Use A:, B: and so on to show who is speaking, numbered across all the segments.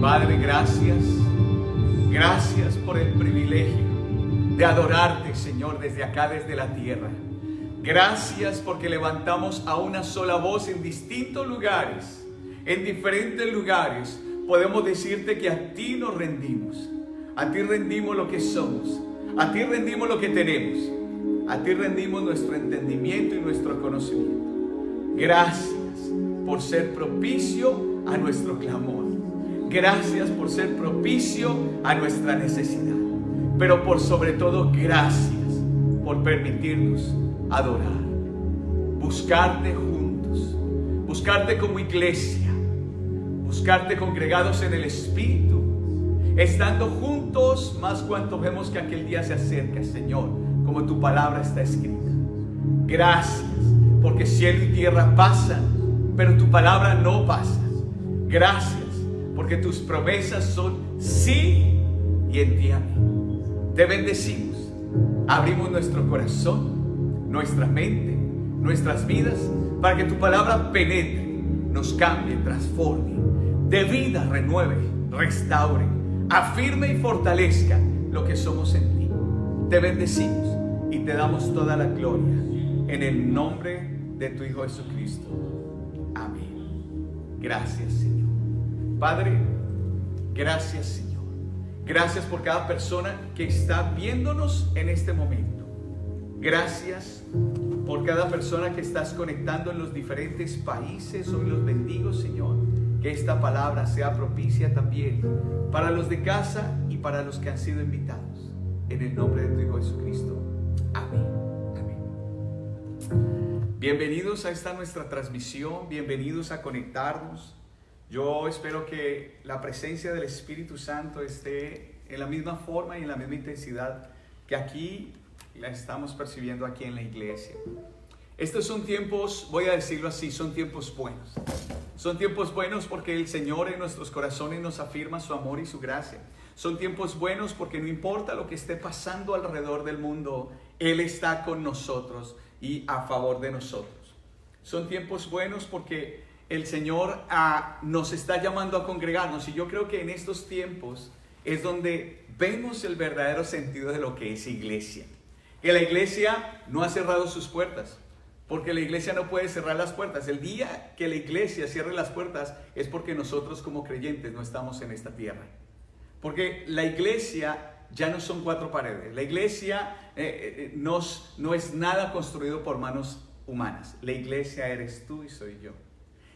A: Padre, gracias. Gracias por el privilegio de adorarte, Señor, desde acá, desde la tierra. Gracias porque levantamos a una sola voz en distintos lugares, en diferentes lugares. Podemos decirte que a ti nos rendimos. A ti rendimos lo que somos. A ti rendimos lo que tenemos. A ti rendimos nuestro entendimiento y nuestro conocimiento. Gracias por ser propicio a nuestro clamor. Gracias por ser propicio a nuestra necesidad. Pero por sobre todo, gracias por permitirnos adorar, buscarte juntos, buscarte como iglesia, buscarte congregados en el Espíritu, estando juntos, más cuanto vemos que aquel día se acerca, Señor, como tu palabra está escrita. Gracias, porque cielo y tierra pasan, pero tu palabra no pasa. Gracias, porque tus promesas son sí y en ti amén. Te bendecimos, abrimos nuestro corazón, nuestra mente, nuestras vidas, para que tu palabra penetre, nos cambie, transforme, de vida renueve, restaure, afirme y fortalezca lo que somos en ti. Te bendecimos y te damos toda la gloria en el nombre de tu Hijo Jesucristo. Amén. Gracias, Señor. Padre, gracias, Señor. Gracias por cada persona que está viéndonos en este momento. Gracias por cada persona que estás conectando en los diferentes países. Hoy los bendigo, Señor. Que esta palabra sea propicia también para los de casa y para los que han sido invitados. En el nombre de tu Hijo Jesucristo. Amén. Amén. Bienvenidos a esta nuestra transmisión. Bienvenidos a conectarnos. Yo espero que la presencia del Espíritu Santo esté en la misma forma y en la misma intensidad que aquí la estamos percibiendo aquí en la iglesia. Estos son tiempos, voy a decirlo así, son tiempos buenos. Son tiempos buenos porque el Señor en nuestros corazones nos afirma su amor y su gracia. Son tiempos buenos porque no importa lo que esté pasando alrededor del mundo, Él está con nosotros y a favor de nosotros. Son tiempos buenos porque el Señor nos está llamando a congregarnos, y yo creo que en estos tiempos es donde vemos el verdadero sentido de lo que es iglesia. Que la iglesia no ha cerrado sus puertas, porque la iglesia no puede cerrar las puertas. El día que la iglesia cierre las puertas es porque nosotros como creyentes no estamos en esta tierra. Porque la iglesia ya no son cuatro paredes. La iglesia no es nada construido por manos humanas. La iglesia eres tú y soy yo.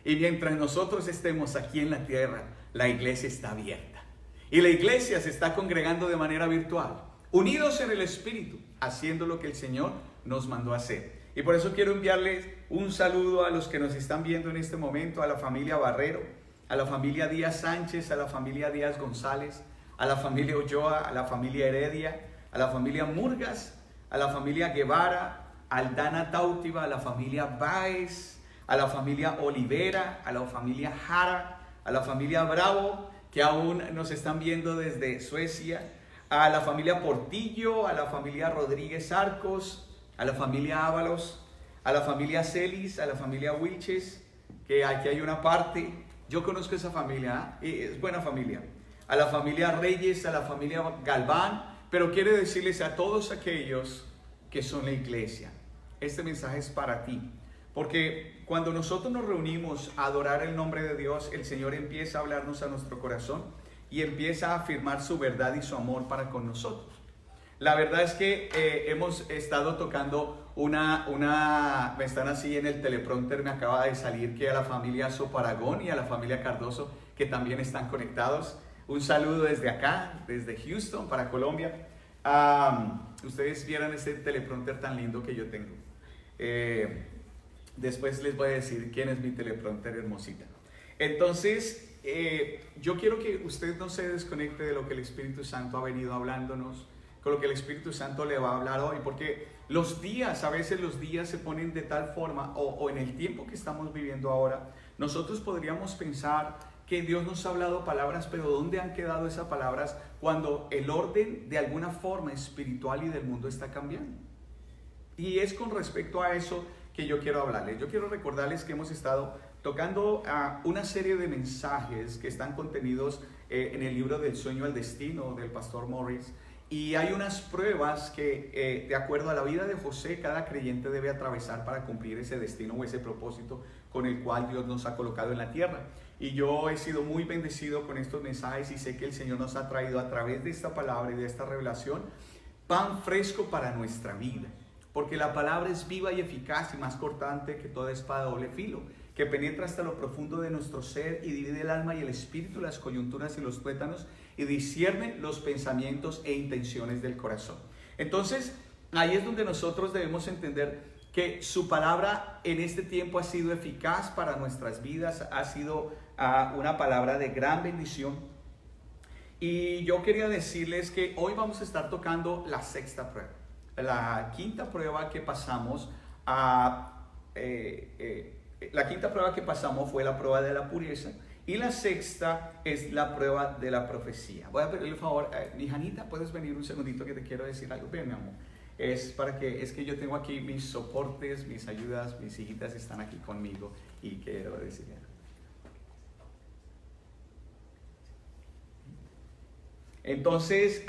A: Y mientras nosotros estemos aquí en la tierra, la iglesia está abierta. Y la iglesia se está congregando de manera virtual, unidos en el Espíritu, haciendo lo que el Señor nos mandó a hacer. Y por eso quiero enviarles un saludo a los que nos están viendo en este momento, a la familia Barrero, a la familia Díaz Sánchez, a la familia Díaz González, a la familia Ochoa, a la familia Heredia, a la familia Murgas, a la familia Guevara, a Aldana Tautiva, a la familia Báez, a la familia Olivera, a la familia Jara, a la familia Bravo, que aún nos están viendo desde Suecia, a la familia Portillo, a la familia Rodríguez Arcos, a la familia Ábalos, a la familia Celis, a la familia Wilches, que aquí hay una parte, yo conozco esa familia, es buena familia, a la familia Reyes, a la familia Galván, pero quiero decirles a todos aquellos que son la iglesia, este mensaje es para ti, porque cuando nosotros nos reunimos a adorar el nombre de Dios, el Señor empieza a hablarnos a nuestro corazón y empieza a afirmar su verdad y su amor para con nosotros. La verdad es que hemos estado tocando me están así en el teleprompter, me acaba de salir que a la familia Soparagón y a la familia Cardoso, que también están conectados. Un saludo desde acá, desde Houston para Colombia. Ustedes vieran ese teleprompter tan lindo que yo tengo. Después les voy a decir quién es mi teleprompter hermosita. Entonces, yo quiero que usted no se desconecte de lo que el Espíritu Santo ha venido hablándonos, con lo que el Espíritu Santo le va a hablar hoy, porque a veces los días se ponen de tal forma, o en el tiempo que estamos viviendo ahora, nosotros podríamos pensar que Dios nos ha hablado palabras, pero ¿dónde han quedado esas palabras cuando el orden de alguna forma espiritual y del mundo está cambiando? Y es con respecto a eso que yo quiero hablarles. Yo quiero recordarles que hemos estado tocando una serie de mensajes que están contenidos en el libro del sueño al destino del pastor Morris. Y hay unas pruebas que, de acuerdo a la vida de José, cada creyente debe atravesar para cumplir ese destino o ese propósito con el cual Dios nos ha colocado en la tierra. Y yo he sido muy bendecido con estos mensajes y sé que el Señor nos ha traído a través de esta palabra y de esta revelación pan fresco para nuestra vida. Porque la palabra es viva y eficaz y más cortante que toda espada de doble filo, que penetra hasta lo profundo de nuestro ser y divide el alma y el espíritu, las coyunturas y los tuétanos, y discierne los pensamientos e intenciones del corazón. Entonces, ahí es donde nosotros debemos entender que su palabra en este tiempo ha sido eficaz para nuestras vidas, ha sido una palabra de gran bendición. Y yo quería decirles que hoy vamos a estar tocando la sexta prueba. La quinta prueba que pasamos fue la prueba de la pureza. Y la sexta es la prueba de la profecía. Voy a pedirle un favor, mi Janita, ¿puedes venir un segundito que te quiero decir algo? Ven, mi amor. Es que yo tengo aquí mis soportes, mis ayudas, mis hijitas están aquí conmigo y quiero decir algo. Entonces,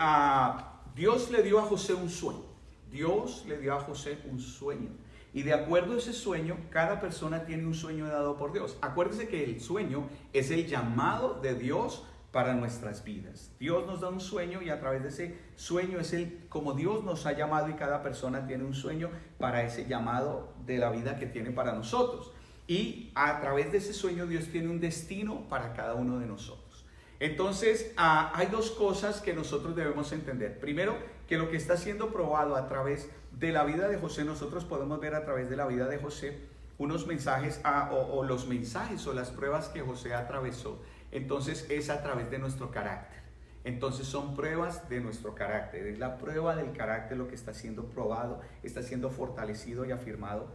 A: Dios le dio a José un sueño. Dios le dio a José un sueño. Y de acuerdo a ese sueño, cada persona tiene un sueño dado por Dios. Acuérdese que el sueño es el llamado de Dios para nuestras vidas. Dios nos da un sueño y a través de ese sueño es como Dios nos ha llamado, y cada persona tiene un sueño para ese llamado de la vida que tiene para nosotros. Y a través de ese sueño Dios tiene un destino para cada uno de nosotros. Entonces, hay dos cosas que nosotros debemos entender. Primero, que lo que está siendo probado a través de la vida de José, nosotros podemos ver a través de la vida de José unos mensajes o los mensajes o las pruebas que José atravesó. Entonces es a través de nuestro carácter. Entonces son pruebas de nuestro carácter. Es la prueba del carácter lo que está siendo probado, está siendo fortalecido y afirmado.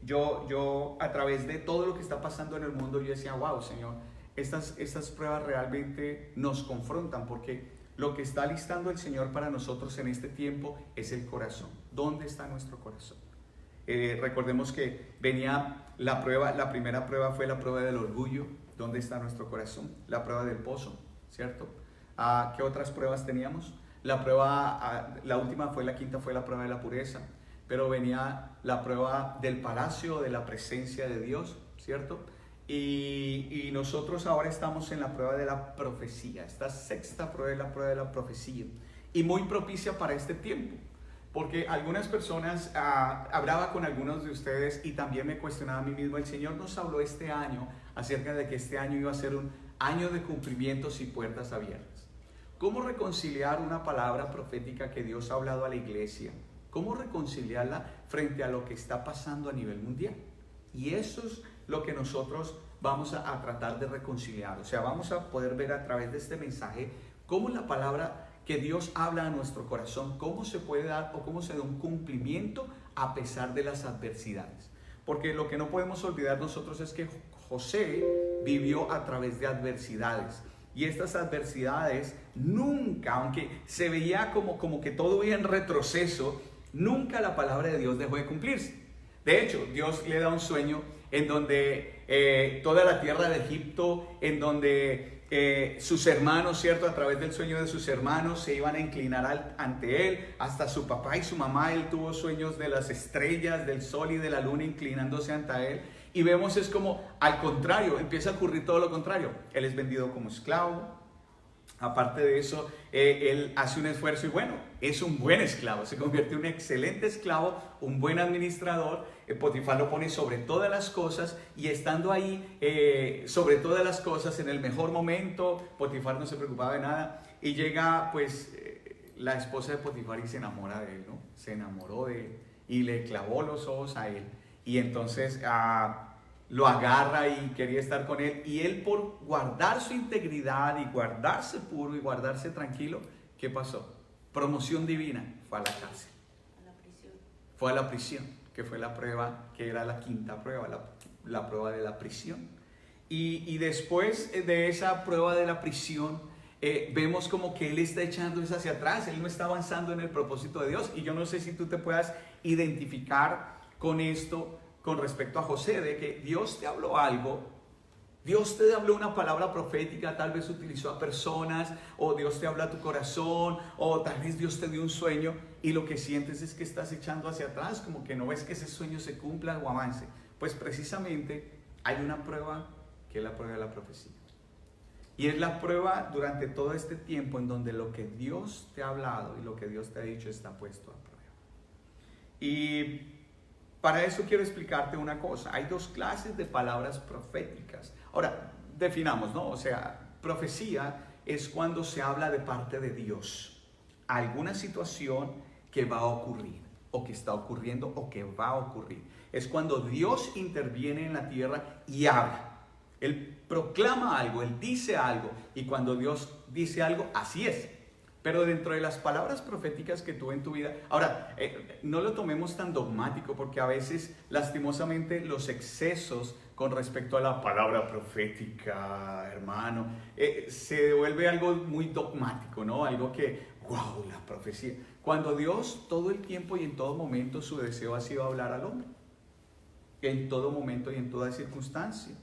A: Yo a través de todo lo que está pasando en el mundo, yo decía, wow, Señor, estas pruebas realmente nos confrontan, porque lo que está listando el Señor para nosotros en este tiempo es el corazón. ¿Dónde está nuestro corazón? Recordemos que venía la prueba, la primera prueba fue la prueba del orgullo. ¿Dónde está nuestro corazón? La prueba del pozo, ¿cierto? ¿Qué otras pruebas teníamos? La última fue la quinta, fue la prueba de la pureza. Pero venía la prueba del palacio, de la presencia de Dios, ¿cierto? Y nosotros ahora estamos en la prueba de la profecía. Esta sexta prueba es la prueba de la profecía. Y muy propicia para este tiempo. Porque algunas personas, hablaba con algunos de ustedes y también me cuestionaba a mí mismo. El Señor nos habló este año acerca de que este año iba a ser un año de cumplimientos y puertas abiertas. ¿Cómo reconciliar una palabra profética que Dios ha hablado a la iglesia? ¿Cómo reconciliarla frente a lo que está pasando a nivel mundial? Y eso es lo que nosotros vamos a tratar de reconciliar. O sea, vamos a poder ver a través de este mensaje cómo la palabra que Dios habla a nuestro corazón, cómo se puede dar o cómo se da un cumplimiento a pesar de las adversidades. Porque lo que no podemos olvidar nosotros es que José vivió a través de adversidades. Y estas adversidades nunca, aunque se veía como que todo iba en retroceso, nunca la palabra de Dios dejó de cumplirse. De hecho, Dios le da un sueño en donde toda la tierra de Egipto, en donde sus hermanos, ¿cierto? A través del sueño de sus hermanos se iban a inclinar ante él. Hasta su papá y su mamá, él tuvo sueños de las estrellas, del sol y de la luna inclinándose ante él. Y vemos es como al contrario, empieza a ocurrir todo lo contrario. Él es vendido como esclavo. Aparte de eso, él hace un esfuerzo y bueno, es un buen esclavo, se convierte en un excelente esclavo, un buen administrador. Potifar lo pone sobre todas las cosas y estando ahí sobre todas las cosas en el mejor momento, Potifar no se preocupaba de nada y llega pues la esposa de Potifar y se enamora de él, ¿no? Se enamoró de él y le clavó los ojos a él y entonces lo agarra y quería estar con él, y él, por guardar su integridad y guardarse puro y guardarse tranquilo, ¿qué pasó? Promoción divina, fue a la cárcel, fue a la prisión, que fue la prueba, que era la quinta prueba, la prueba de la prisión. Y después de esa prueba de la prisión, vemos como que él está echándose hacia atrás, él no está avanzando en el propósito de Dios. Y yo no sé si tú te puedas identificar con esto, con respecto a José, de que Dios te habló algo, Dios te habló una palabra profética, tal vez utilizó a personas, o Dios te habla a tu corazón, o tal vez Dios te dio un sueño, y lo que sientes es que estás echando hacia atrás, como que no ves que ese sueño se cumpla o avance. Pues precisamente hay una prueba, que es la prueba de la profecía. Y es la prueba durante todo este tiempo en donde lo que Dios te ha hablado y lo que Dios te ha dicho está puesto a prueba. Y para eso quiero explicarte una cosa. Hay dos clases de palabras proféticas. Ahora, definamos, ¿no? O sea, profecía es cuando se habla de parte de Dios. Alguna situación que va a ocurrir, o que está ocurriendo, o que va a ocurrir. Es cuando Dios interviene en la tierra y habla. Él proclama algo, Él dice algo, y cuando Dios dice algo, así es. Pero dentro de las palabras proféticas que tuve en tu vida, ahora, no lo tomemos tan dogmático, porque a veces, lastimosamente, los excesos con respecto a la palabra profética, hermano, se vuelve algo muy dogmático, ¿no? Algo que, wow, la profecía. Cuando Dios todo el tiempo y en todo momento su deseo ha sido hablar al hombre. En todo momento y en toda circunstancia.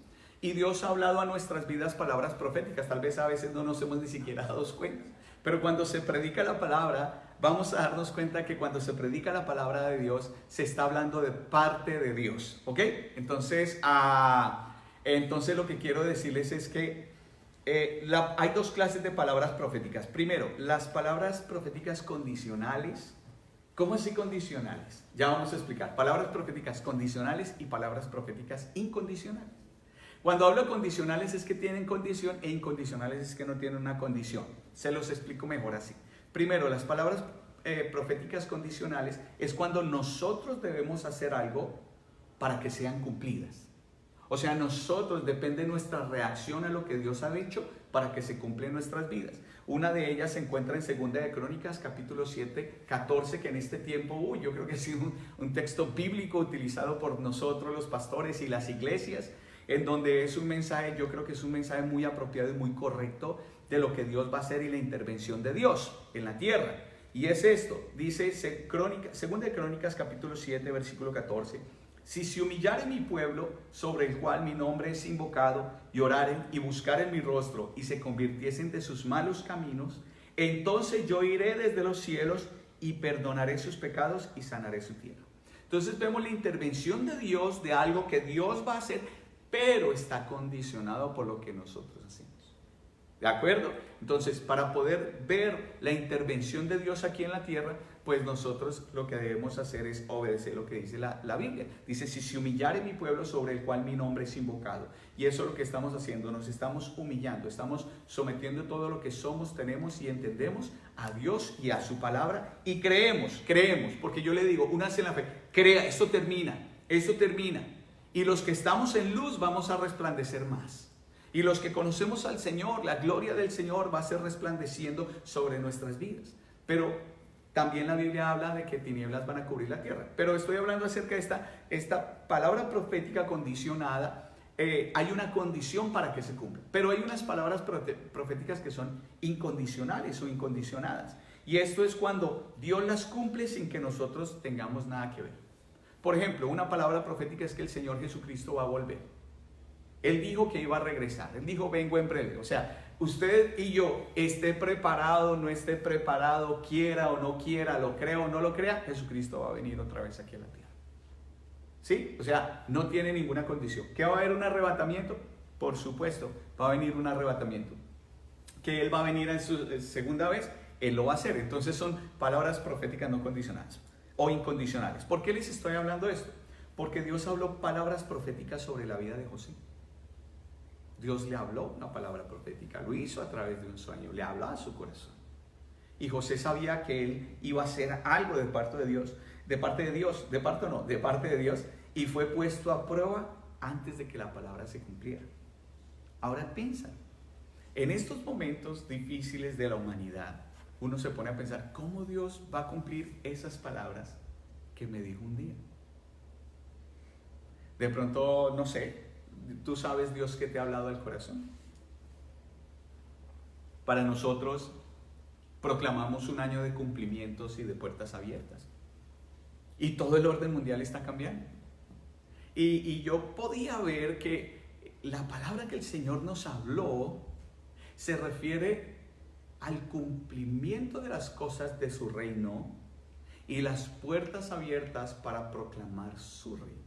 A: Y Dios ha hablado a nuestras vidas palabras proféticas. Tal vez a veces no nos hemos ni siquiera dado cuenta. Pero cuando se predica la palabra, vamos a darnos cuenta que cuando se predica la palabra de Dios, se está hablando de parte de Dios. ¿Ok? Entonces lo que quiero decirles es que hay dos clases de palabras proféticas. Primero, las palabras proféticas condicionales. ¿Cómo así condicionales? Ya vamos a explicar. Palabras proféticas condicionales y palabras proféticas incondicionales. Cuando hablo de condicionales es que tienen condición, e incondicionales es que no tienen una condición. Se los explico mejor así. Primero, las palabras proféticas condicionales es cuando nosotros debemos hacer algo para que sean cumplidas. O sea, nosotros, depende de nuestra reacción a lo que Dios ha dicho para que se cumpla en nuestras vidas. Una de ellas se encuentra en 2 de Crónicas, capítulo 7, 14, que en este tiempo, yo creo que ha sido un texto bíblico utilizado por nosotros los pastores y las iglesias, en donde es un mensaje, yo creo que es un mensaje muy apropiado y muy correcto de lo que Dios va a hacer y la intervención de Dios en la tierra. Y es esto, dice 2 de Crónicas, capítulo 7, versículo 14, si se humillare mi pueblo, sobre el cual mi nombre es invocado, y oraren y buscaren mi rostro, y se convirtiesen de sus malos caminos, entonces yo iré desde los cielos y perdonaré sus pecados y sanaré su tierra. Entonces vemos la intervención de Dios, de algo que Dios va a hacer, pero está condicionado por lo que nosotros hacemos. ¿De acuerdo? Entonces, para poder ver la intervención de Dios aquí en la tierra, pues nosotros lo que debemos hacer es obedecer lo que dice la Biblia. Dice, si se humillare mi pueblo sobre el cual mi nombre es invocado. Y eso es lo que estamos haciendo, nos estamos humillando, estamos sometiendo todo lo que somos, tenemos y entendemos a Dios y a su palabra. Y creemos, porque yo le digo, únase en la fe, crea, esto termina. Y los que estamos en luz vamos a resplandecer más. Y los que conocemos al Señor, la gloria del Señor va a ser resplandeciendo sobre nuestras vidas. Pero también la Biblia habla de que tinieblas van a cubrir la tierra. Pero estoy hablando acerca de esta palabra profética condicionada. Hay una condición para que se cumpla. Pero hay unas palabras proféticas que son incondicionales o incondicionadas. Y esto es cuando Dios las cumple sin que nosotros tengamos nada que ver. Por ejemplo, una palabra profética es que el Señor Jesucristo va a volver. Él dijo que iba a regresar. Él dijo, vengo en breve. O sea, usted y yo, esté preparado, no esté preparado, quiera o no quiera, lo crea o no lo crea, Jesucristo va a venir otra vez aquí a la tierra. ¿Sí? O sea, no tiene ninguna condición. ¿Que va a haber un arrebatamiento? Por supuesto, va a venir un arrebatamiento. ¿Que Él va a venir en su segunda vez? Él lo va a hacer. Entonces son palabras proféticas no condicionadas o incondicionales. ¿Por qué les estoy hablando de esto? Porque Dios habló palabras proféticas sobre la vida de José. Dios le habló una palabra profética, lo hizo a través de un sueño, le habló a su corazón. Y José sabía que él iba a hacer algo de parte de Dios, y fue puesto a prueba antes de que la palabra se cumpliera. Ahora piensa, en estos momentos difíciles de la humanidad, uno se pone a pensar, ¿cómo Dios va a cumplir esas palabras que me dijo un día? De pronto, no sé, tú sabes Dios que te ha hablado al corazón. Para nosotros proclamamos un año de cumplimientos y de puertas abiertas. Y todo el orden mundial está cambiando. y yo podía ver que la palabra que el Señor nos habló se refiere al cumplimiento de las cosas de su reino y las puertas abiertas para proclamar su reino.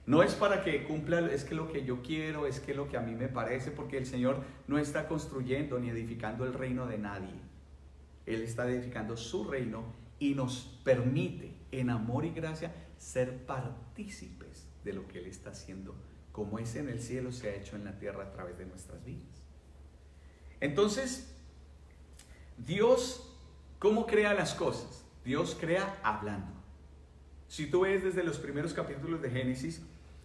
A: No es para que cumpla, es que lo que yo quiero, es que lo que a mí me parece, porque el Señor no está construyendo ni edificando el reino de nadie. Él está edificando su reino y nos permite, en amor y gracia, ser partícipes de lo que Él está haciendo, como es en el cielo, se ha hecho en la tierra a través de nuestras vidas. Entonces, Dios, ¿cómo crea las cosas? Dios crea hablando. Si tú ves desde los primeros capítulos de Génesis,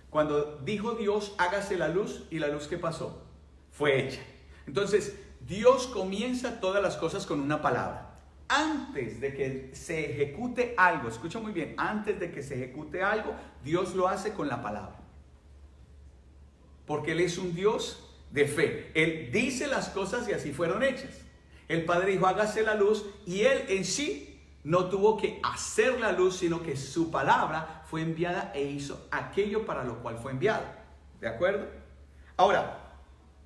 A: cuando dijo Dios, hágase la luz, y la luz, ¿qué pasó? Fue hecha. Entonces, Dios comienza todas las cosas con una palabra. Antes de que se ejecute algo, escucha muy bien, antes de que se ejecute algo, Dios lo hace con la palabra. Porque Él es un Dios de fe. Él dice las cosas y así fueron hechas. El Padre dijo, hágase la luz, y Él en sí no tuvo que hacer la luz, sino que su palabra fue enviada e hizo aquello para lo cual fue enviada. ¿De acuerdo? Ahora,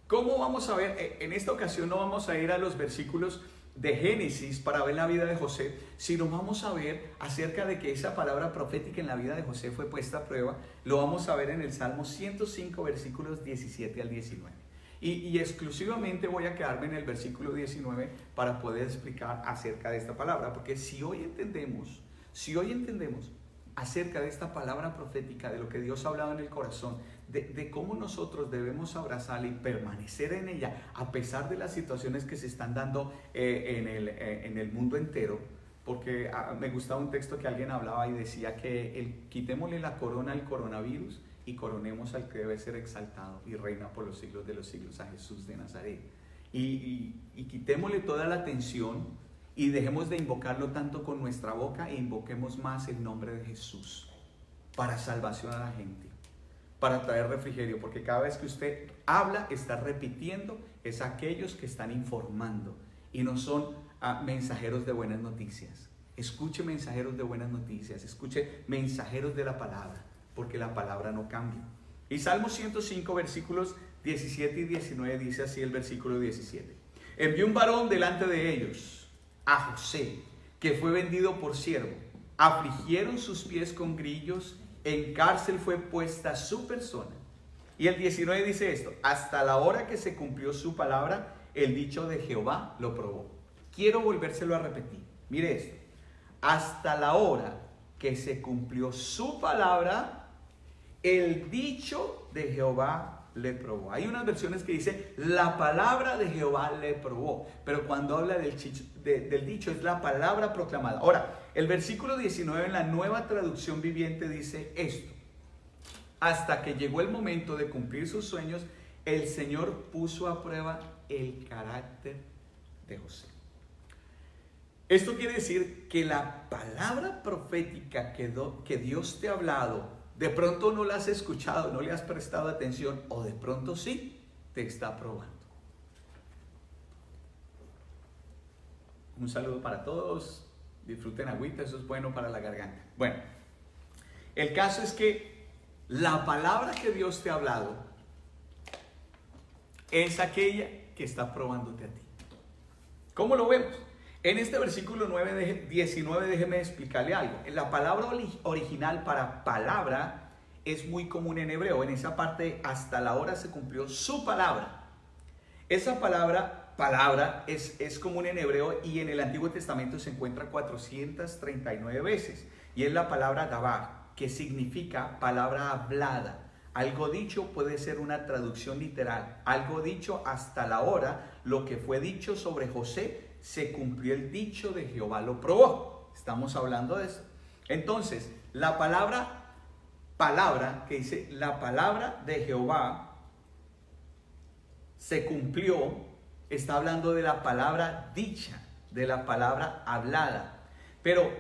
A: ¿cómo vamos a ver? En esta ocasión no vamos a ir a los versículos de Génesis para ver la vida de José, sino vamos a ver acerca de que esa palabra profética en la vida de José fue puesta a prueba. Lo vamos a ver en el Salmo 105, versículos 17 al 19. Y exclusivamente voy a quedarme en el versículo 19 para poder explicar acerca de esta palabra, porque si hoy entendemos acerca de esta palabra profética, de lo que Dios ha hablado en el corazón, de cómo nosotros debemos abrazarla y permanecer en ella a pesar de las situaciones que se están dando en el mundo entero, porque me gustaba un texto que alguien hablaba y decía que quitémosle la corona al coronavirus y coronemos al que debe ser exaltado y reina por los siglos de los siglos, a Jesús de Nazaret. Y quitémosle toda la atención y dejemos de invocarlo tanto con nuestra boca e invoquemos más el nombre de Jesús para salvación a la gente, para traer refrigerio, porque cada vez que usted habla, está repitiendo, es aquellos que están informando y no son mensajeros de buenas noticias. Escuche mensajeros de buenas noticias, escuche mensajeros de la palabra, porque la palabra no cambia. Y Salmo 105, versículos 17 y 19 dice así el versículo 17. Envió un varón delante de ellos, a José, que fue vendido por siervo. Afligieron sus pies con grillos, en cárcel fue puesta su persona. Y el 19 dice esto, hasta la hora que se cumplió su palabra, el dicho de Jehová lo probó. Quiero volvérselo a repetir. Mire esto, hasta la hora que se cumplió su palabra, el dicho de Jehová le probó. Hay unas versiones que dice la palabra de Jehová le probó, pero cuando habla del dicho es la palabra proclamada. Ahora, el versículo 19 en la Nueva Traducción Viviente dice esto: hasta que llegó el momento de cumplir sus sueños, el Señor puso a prueba el carácter de José. Esto quiere decir que la palabra profética que Dios te ha hablado, de pronto no la has escuchado, no le has prestado atención, o de pronto sí, te está probando. Un saludo para todos, disfruten agüita, eso es bueno para la garganta. Bueno, el caso es que la palabra que Dios te ha hablado es aquella que está probándote a ti. ¿Cómo lo vemos? En este versículo 19 déjeme explicarle algo. La palabra original para palabra es muy común en hebreo. En esa parte, hasta la hora se cumplió su palabra. Esa palabra es común en hebreo y en el Antiguo Testamento se encuentra 439 veces. Y es la palabra dabar, que significa palabra hablada. Algo dicho puede ser una traducción literal. Algo dicho hasta la hora, lo que fue dicho sobre José, se cumplió el dicho de Jehová lo probó. Estamos hablando de eso. Entonces, la palabra que dice la palabra de Jehová se cumplió, está hablando de la palabra dicha, de la palabra hablada. Pero,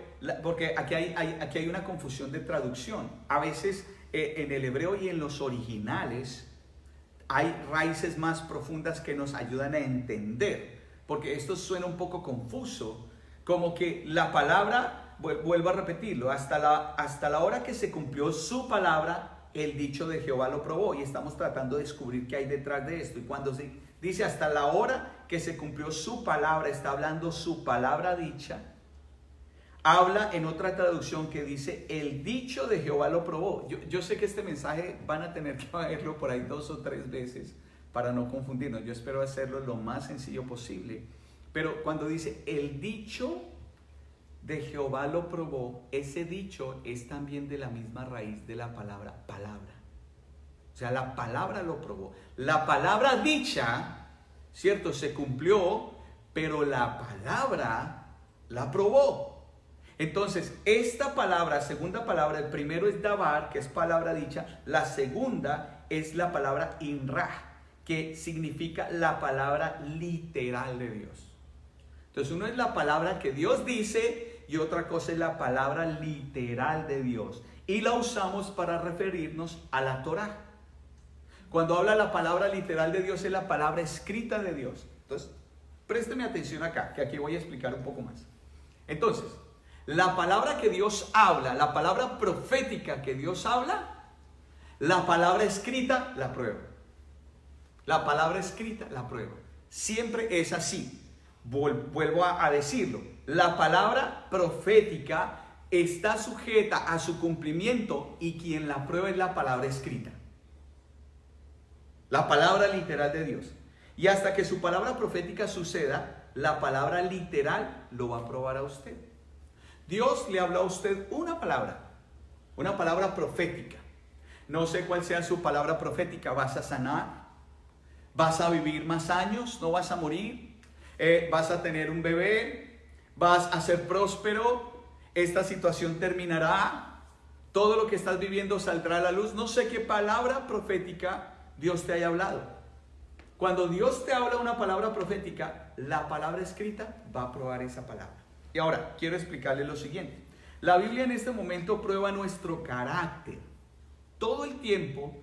A: porque aquí hay una confusión de traducción. A veces en el hebreo y en los originales hay raíces más profundas que nos ayudan a entender. Porque esto suena un poco confuso, como que la palabra vuelvo a repetirlo, hasta la hora que se cumplió su palabra, el dicho de Jehová lo probó. Y estamos tratando de descubrir qué hay detrás de esto. Y cuando se dice hasta la hora que se cumplió su palabra, está hablando su palabra dicha. Habla en otra traducción que dice, el dicho de Jehová lo probó. Yo sé que este mensaje van a tener que verlo por ahí 2 o 3 veces para no confundirnos. Yo espero hacerlo lo más sencillo posible. Pero cuando dice, el dicho de Jehová lo probó, ese dicho es también de la misma raíz de la palabra palabra. O sea, la palabra lo probó. La palabra dicha, ¿cierto? Se cumplió, pero la palabra la probó. Entonces, esta palabra, segunda palabra, el primero es dabar, que es palabra dicha. La segunda es la palabra inrah, que significa la palabra literal de Dios. Entonces, uno es la palabra que Dios dice y otra cosa es la palabra literal de Dios. Y la usamos para referirnos a la Torá. Cuando habla la palabra literal de Dios es la palabra escrita de Dios. Entonces, présteme atención acá, que aquí voy a explicar un poco más. Entonces, la palabra que Dios habla, la palabra profética que Dios habla, la palabra escrita la prueba. La palabra escrita la prueba. Siempre es así. Vuelvo a decirlo. La palabra profética está sujeta a su cumplimiento y quien la prueba es la palabra escrita. La palabra literal de Dios. Y hasta que su palabra profética suceda, la palabra literal lo va a probar a usted. Dios le habló a usted una palabra profética. No sé cuál sea su palabra profética. ¿Vas a sanar? ¿Vas a vivir más años? ¿No vas a morir? ¿Vas a tener un bebé? ¿Vas a ser próspero? ¿Esta situación terminará? ¿Todo lo que estás viviendo saldrá a la luz? No sé qué palabra profética Dios te haya hablado. Cuando Dios te habla una palabra profética, la palabra escrita va a probar esa palabra. Y ahora, quiero explicarle lo siguiente. La Biblia en este momento prueba nuestro carácter. Todo el tiempo,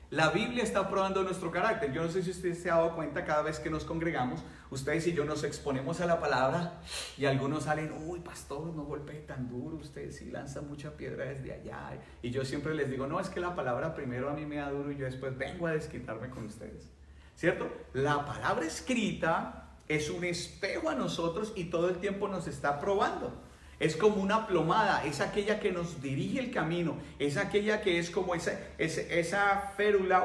A: la Biblia está probando nuestro carácter. Yo no sé si usted se ha dado cuenta cada vez que nos congregamos, ustedes y yo nos exponemos a la palabra y algunos salen, uy, pastor, no golpee tan duro, usted sí lanza mucha piedra desde allá. Y yo siempre les digo, no, es que la palabra primero a mí me da duro y yo después vengo a desquitarme con ustedes. ¿Cierto? La palabra escrita es un espejo a nosotros y todo el tiempo nos está probando. Es como una plomada, es aquella que nos dirige el camino, es aquella que es como esa férula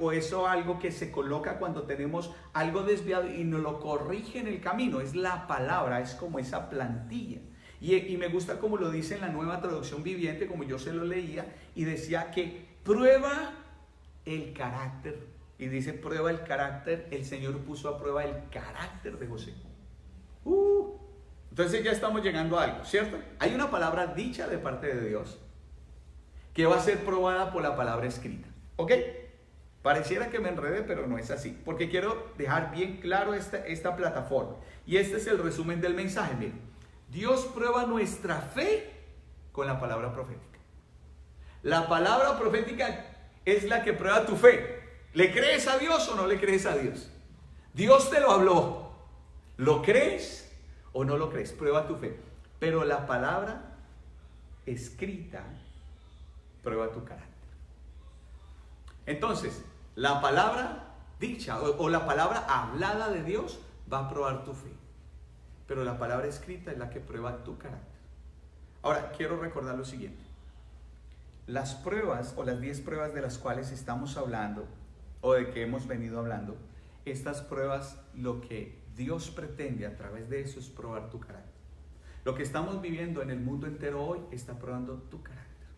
A: o eso algo que se coloca cuando tenemos algo desviado y nos lo corrige en el camino. Es la palabra, es como esa plantilla. Y me gusta como lo dice en la Nueva Traducción Viviente, como yo se lo leía, y decía que prueba el carácter. Y dice prueba el carácter, el Señor puso a prueba el carácter de José. Entonces ya estamos llegando a algo, ¿cierto? Hay una palabra dicha de parte de Dios que va a ser probada por la palabra escrita. ¿Ok? Pareciera que me enredé, pero no es así. Porque quiero dejar bien claro esta plataforma. Y este es el resumen del mensaje. Miren, Dios prueba nuestra fe con la palabra profética. La palabra profética es la que prueba tu fe. ¿Le crees a Dios o no le crees a Dios? Dios te lo habló. ¿Lo crees o no lo crees? Prueba tu fe. Pero la palabra escrita prueba tu carácter. Entonces, la palabra dicha o la palabra hablada de Dios va a probar tu fe. Pero la palabra escrita es la que prueba tu carácter. Ahora, quiero recordar lo siguiente. Las pruebas o las 10 pruebas de las cuales estamos hablando o de que hemos venido hablando, estas pruebas, lo que Dios pretende a través de eso es probar tu carácter. Lo que estamos viviendo en el mundo entero hoy está probando tu carácter.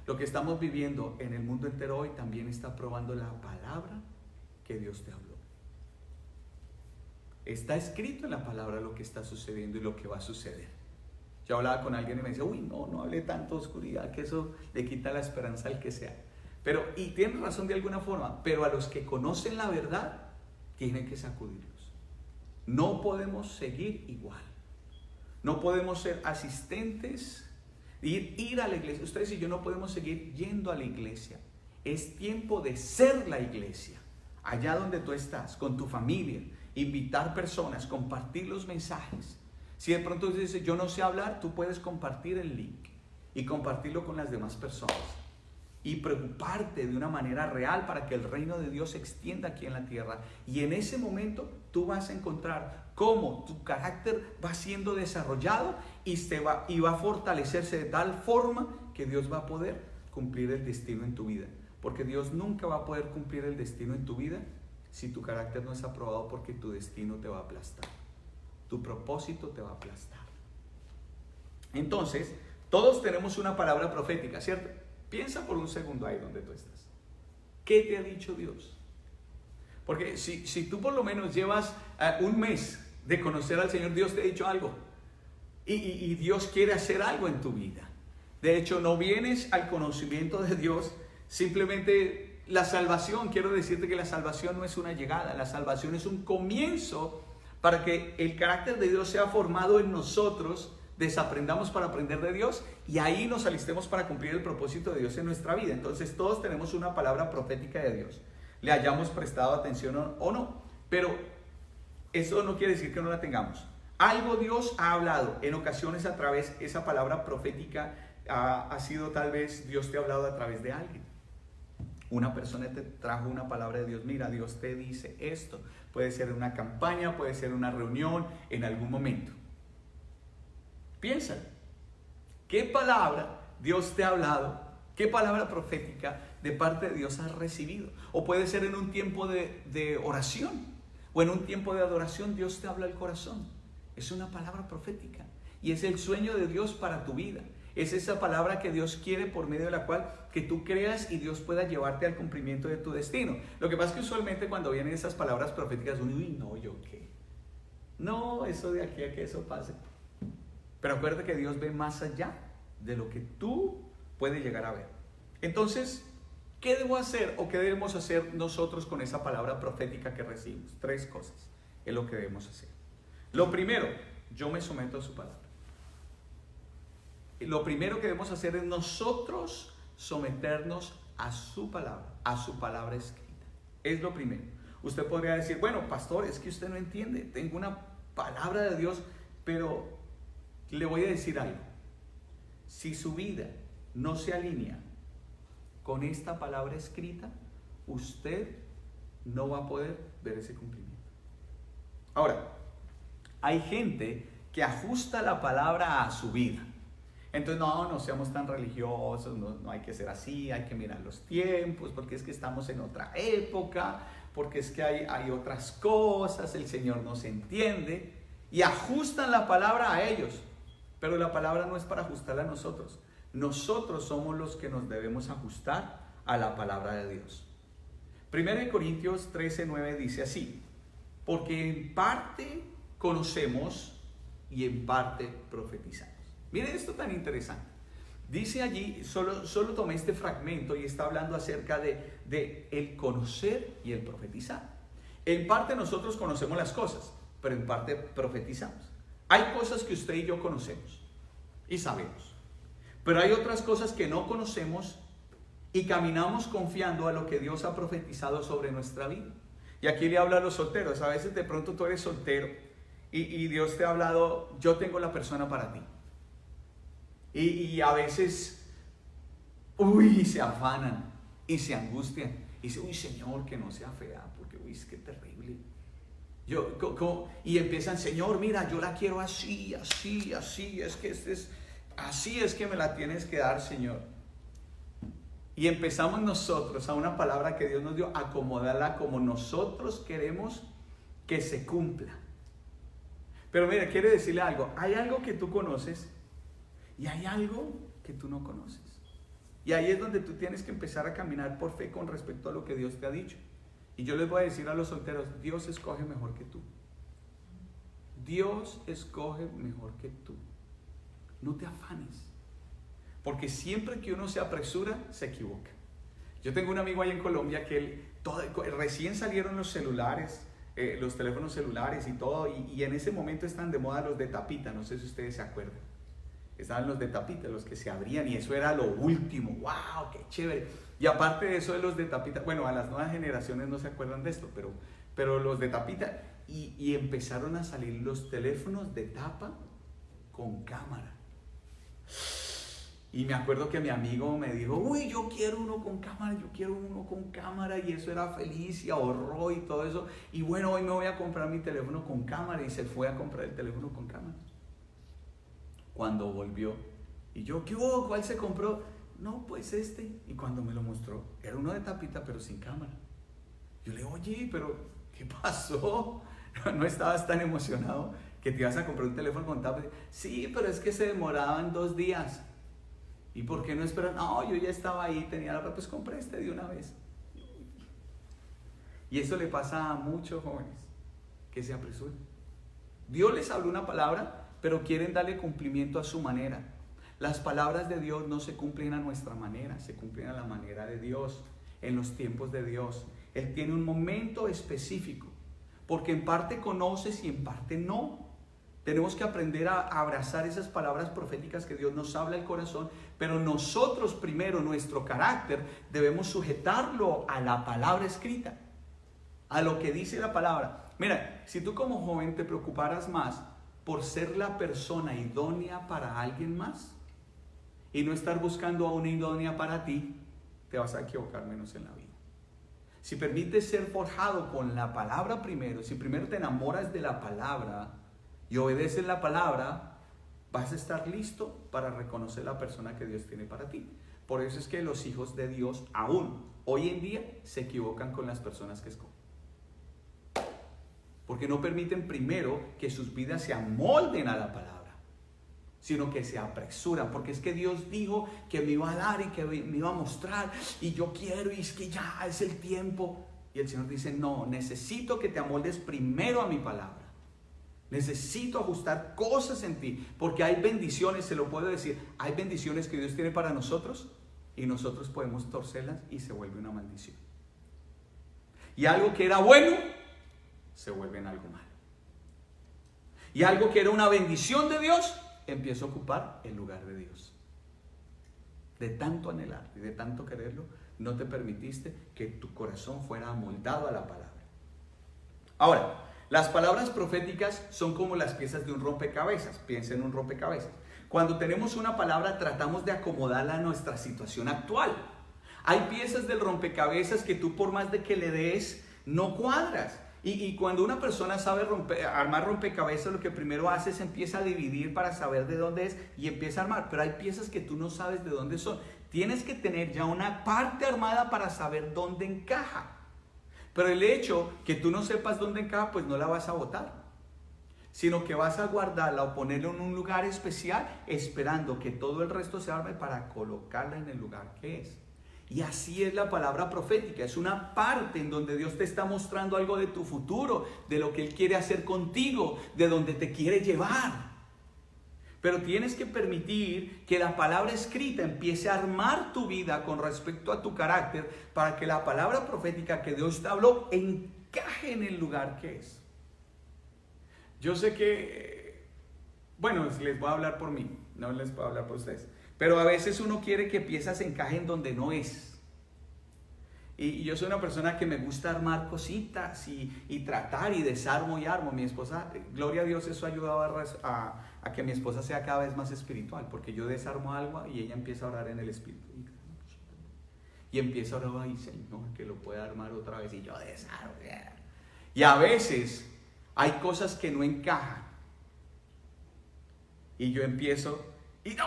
A: Lo que estamos viviendo en el mundo entero hoy también está probando la palabra que Dios te habló. Está escrito en la palabra lo que está sucediendo y lo que va a suceder. Yo hablaba con alguien y me decía, uy, no hable tanto oscuridad, que eso le quita la esperanza al que sea. Pero, y tienen razón de alguna forma, pero a los que conocen la verdad, tienen que sacudirlos. No podemos seguir igual. No podemos ser asistentes, ir a la iglesia. Ustedes y yo no podemos seguir yendo a la iglesia. Es tiempo de ser la iglesia. Allá donde tú estás, con tu familia, invitar personas, compartir los mensajes. Si de pronto dices, yo no sé hablar, tú puedes compartir el link y compartirlo con las demás personas y preocuparte de una manera real para que el reino de Dios se extienda aquí en la tierra. Y en ese momento tú vas a encontrar cómo tu carácter va siendo desarrollado y va a fortalecerse de tal forma que Dios va a poder cumplir el destino en tu vida. Porque Dios nunca va a poder cumplir el destino en tu vida si tu carácter no es aprobado, porque tu destino te va a aplastar. Tu propósito te va a aplastar. Entonces, todos tenemos una palabra profética, ¿cierto? Piensa por un segundo ahí donde tú estás. ¿Qué te ha dicho Dios? Porque si tú por lo menos llevas un mes de conocer al Señor, Dios te ha dicho algo. Y Dios quiere hacer algo en tu vida. De hecho, no vienes al conocimiento de Dios simplemente la salvación. Quiero decirte que la salvación no es una llegada. La salvación es un comienzo para que el carácter de Dios sea formado en nosotros, desaprendamos para aprender de Dios y ahí nos alistemos para cumplir el propósito de Dios en nuestra vida. Entonces todos tenemos una palabra profética de Dios, le hayamos prestado atención o no, pero eso no quiere decir que no la tengamos. Algo Dios ha hablado en ocasiones a través, esa palabra profética ha sido, tal vez Dios te ha hablado a través de alguien. Una persona te trajo una palabra de Dios, mira, Dios te dice esto. Puede ser en una campaña, puede ser en una reunión, en algún momento. Piensa, ¿qué palabra Dios te ha hablado? ¿Qué palabra profética de parte de Dios has recibido? O puede ser en un tiempo de oración o en un tiempo de adoración, Dios te habla al corazón. Es una palabra profética y es el sueño de Dios para tu vida. Es esa palabra que Dios quiere, por medio de la cual que tú creas y Dios pueda llevarte al cumplimiento de tu destino. Lo que pasa es que usualmente cuando vienen esas palabras proféticas, uno, uy, no, ¿yo qué? No, eso de aquí a que eso pase. Pero acuérdate que Dios ve más allá de lo que tú puedes llegar a ver. Entonces, ¿qué debo hacer o qué debemos hacer nosotros con esa palabra profética que recibimos? 3 cosas es lo que debemos hacer. Lo primero, yo me someto a su palabra. Lo primero que debemos hacer es nosotros someternos a su palabra escrita. Es lo primero. Usted podría decir, bueno, pastor, es que usted no entiende. Tengo una palabra de Dios, pero le voy a decir algo. Si su vida no se alinea con esta palabra escrita, usted no va a poder ver ese cumplimiento. Ahora, hay gente que ajusta la palabra a su vida. Entonces, no seamos tan religiosos, no hay que ser así, hay que mirar los tiempos, porque es que estamos en otra época, porque es que hay otras cosas, el Señor nos entiende, y ajustan la palabra a ellos. Pero la palabra no es para ajustarla a nosotros. Nosotros somos los que nos debemos ajustar a la palabra de Dios. 1 Corintios 13:9 dice así: porque en parte conocemos y en parte profetizamos. Miren esto tan interesante. Dice allí, solo tomé este fragmento y está hablando acerca de el conocer y el profetizar. En parte nosotros conocemos las cosas, pero en parte profetizamos. Hay cosas que usted y yo conocemos y sabemos, pero hay otras cosas que no conocemos y caminamos confiando a lo que Dios ha profetizado sobre nuestra vida. Y aquí le hablo a los solteros. A veces de pronto tú eres soltero y Dios te ha hablado, yo tengo la persona para ti. Y a veces, se afanan y se angustian. Y dicen, Señor, que no sea fea, porque es que terrible. Y empiezan, Señor, mira, yo la quiero así, así, así, así es que me la tienes que dar, Señor. Y empezamos nosotros a una palabra que Dios nos dio, acomodarla como nosotros queremos que se cumpla. Pero mira, quiere decirle algo, hay algo que tú conoces y hay algo que tú no conoces. Y ahí es donde tú tienes que empezar a caminar por fe con respecto a lo que Dios te ha dicho. Y yo les voy a decir a los solteros, Dios escoge mejor que tú. Dios escoge mejor que tú. No te afanes. Porque siempre que uno se apresura, se equivoca. Yo tengo un amigo ahí en Colombia que recién salieron los celulares, los teléfonos celulares y todo, y en ese momento están de moda los de tapita, no sé si ustedes se acuerdan. Estaban los de tapita, los que se abrían, y eso era lo último. ¡Wow! ¡Qué chévere! Y aparte de eso de los de tapita, bueno, a las nuevas generaciones no se acuerdan de esto, pero los de tapita, y empezaron a salir los teléfonos de tapa con cámara. Y me acuerdo que mi amigo me dijo, uy, yo quiero uno con cámara, yo quiero uno con cámara, y eso era feliz y ahorró y todo eso. Y bueno, hoy me voy a comprar mi teléfono con cámara, y se fue a comprar el teléfono con cámara. Cuando volvió, y yo, ¿qué hubo? ¿Cuál se compró? No, pues este. Y cuando me lo mostró, era uno de tapita, pero sin cámara. Yo le digo, oye, pero ¿qué pasó? ¿No estabas tan emocionado que te ibas a comprar un teléfono con tapa? Sí, pero es que se demoraban 2 días. ¿Y por qué no esperan? No, yo ya estaba ahí, tenía la... Pues compré este de una vez. Y eso le pasa a muchos jóvenes que se apresuran. Dios les habló una palabra, pero quieren darle cumplimiento a su manera. Las palabras de Dios no se cumplen a nuestra manera, se cumplen a la manera de Dios, en los tiempos de Dios. Él tiene un momento específico, porque en parte conoces y en parte no. Tenemos que aprender a abrazar esas palabras proféticas que Dios nos habla al corazón, pero nosotros primero, nuestro carácter, debemos sujetarlo a la palabra escrita, a lo que dice la palabra. Mira, si tú como joven te preocuparas más por ser la persona idónea para alguien más y no estar buscando a una idónea para ti, te vas a equivocar menos en la vida. Si permites ser forjado con la palabra primero, si primero te enamoras de la palabra y obedeces la palabra, vas a estar listo para reconocer la persona que Dios tiene para ti. Por eso es que los hijos de Dios aún hoy en día se equivocan con las personas que escogen. Porque no permiten primero que sus vidas se amolden a la palabra, sino que se apresuran, porque es que Dios dijo que me iba a dar y que me iba a mostrar, y yo quiero, y es que ya es el tiempo. Y el Señor dice, no, necesito que te amoldes primero a mi palabra. Necesito ajustar cosas en ti, porque hay bendiciones, se lo puedo decir, hay bendiciones que Dios tiene para nosotros, y nosotros podemos torcerlas y se vuelve una maldición. Y algo que era bueno, se vuelve en algo malo. Y algo que era una bendición de Dios, empieza a ocupar el lugar de Dios. De tanto anhelar y de tanto quererlo, no te permitiste que tu corazón fuera amoldado a la palabra. Ahora, las palabras proféticas son como las piezas de un rompecabezas. Piensa en un rompecabezas. Cuando tenemos una palabra, tratamos de acomodarla a nuestra situación actual. Hay piezas del rompecabezas que tú, por más de que le des, no cuadras. Y cuando una persona sabe armar rompecabezas, lo que primero hace es empieza a dividir para saber de dónde es y empieza a armar. Pero hay piezas que tú no sabes de dónde son. Tienes que tener ya una parte armada para saber dónde encaja. Pero el hecho que tú no sepas dónde encaja, pues no la vas a botar, sino que vas a guardarla o ponerla en un lugar especial, esperando que todo el resto se arme para colocarla en el lugar que es. Y así es la palabra profética, es una parte en donde Dios te está mostrando algo de tu futuro, de lo que Él quiere hacer contigo, de donde te quiere llevar. Pero tienes que permitir que la palabra escrita empiece a armar tu vida con respecto a tu carácter, para que la palabra profética que Dios te habló encaje en el lugar que es. Yo sé que, bueno, les voy a hablar por mí, no les voy a hablar por ustedes. Pero a veces uno quiere que piezas encajen donde no es. Y yo soy una persona que me gusta armar cositas y tratar y desarmo y armo. Mi esposa, gloria a Dios, eso ha ayudado a que mi esposa sea cada vez más espiritual, porque yo desarmo algo y ella empieza a orar en el espíritu. Y empieza a orar, ay Señor, que lo pueda armar otra vez, y yo desarmo. Y a veces hay cosas que no encajan. Y yo empiezo, y no.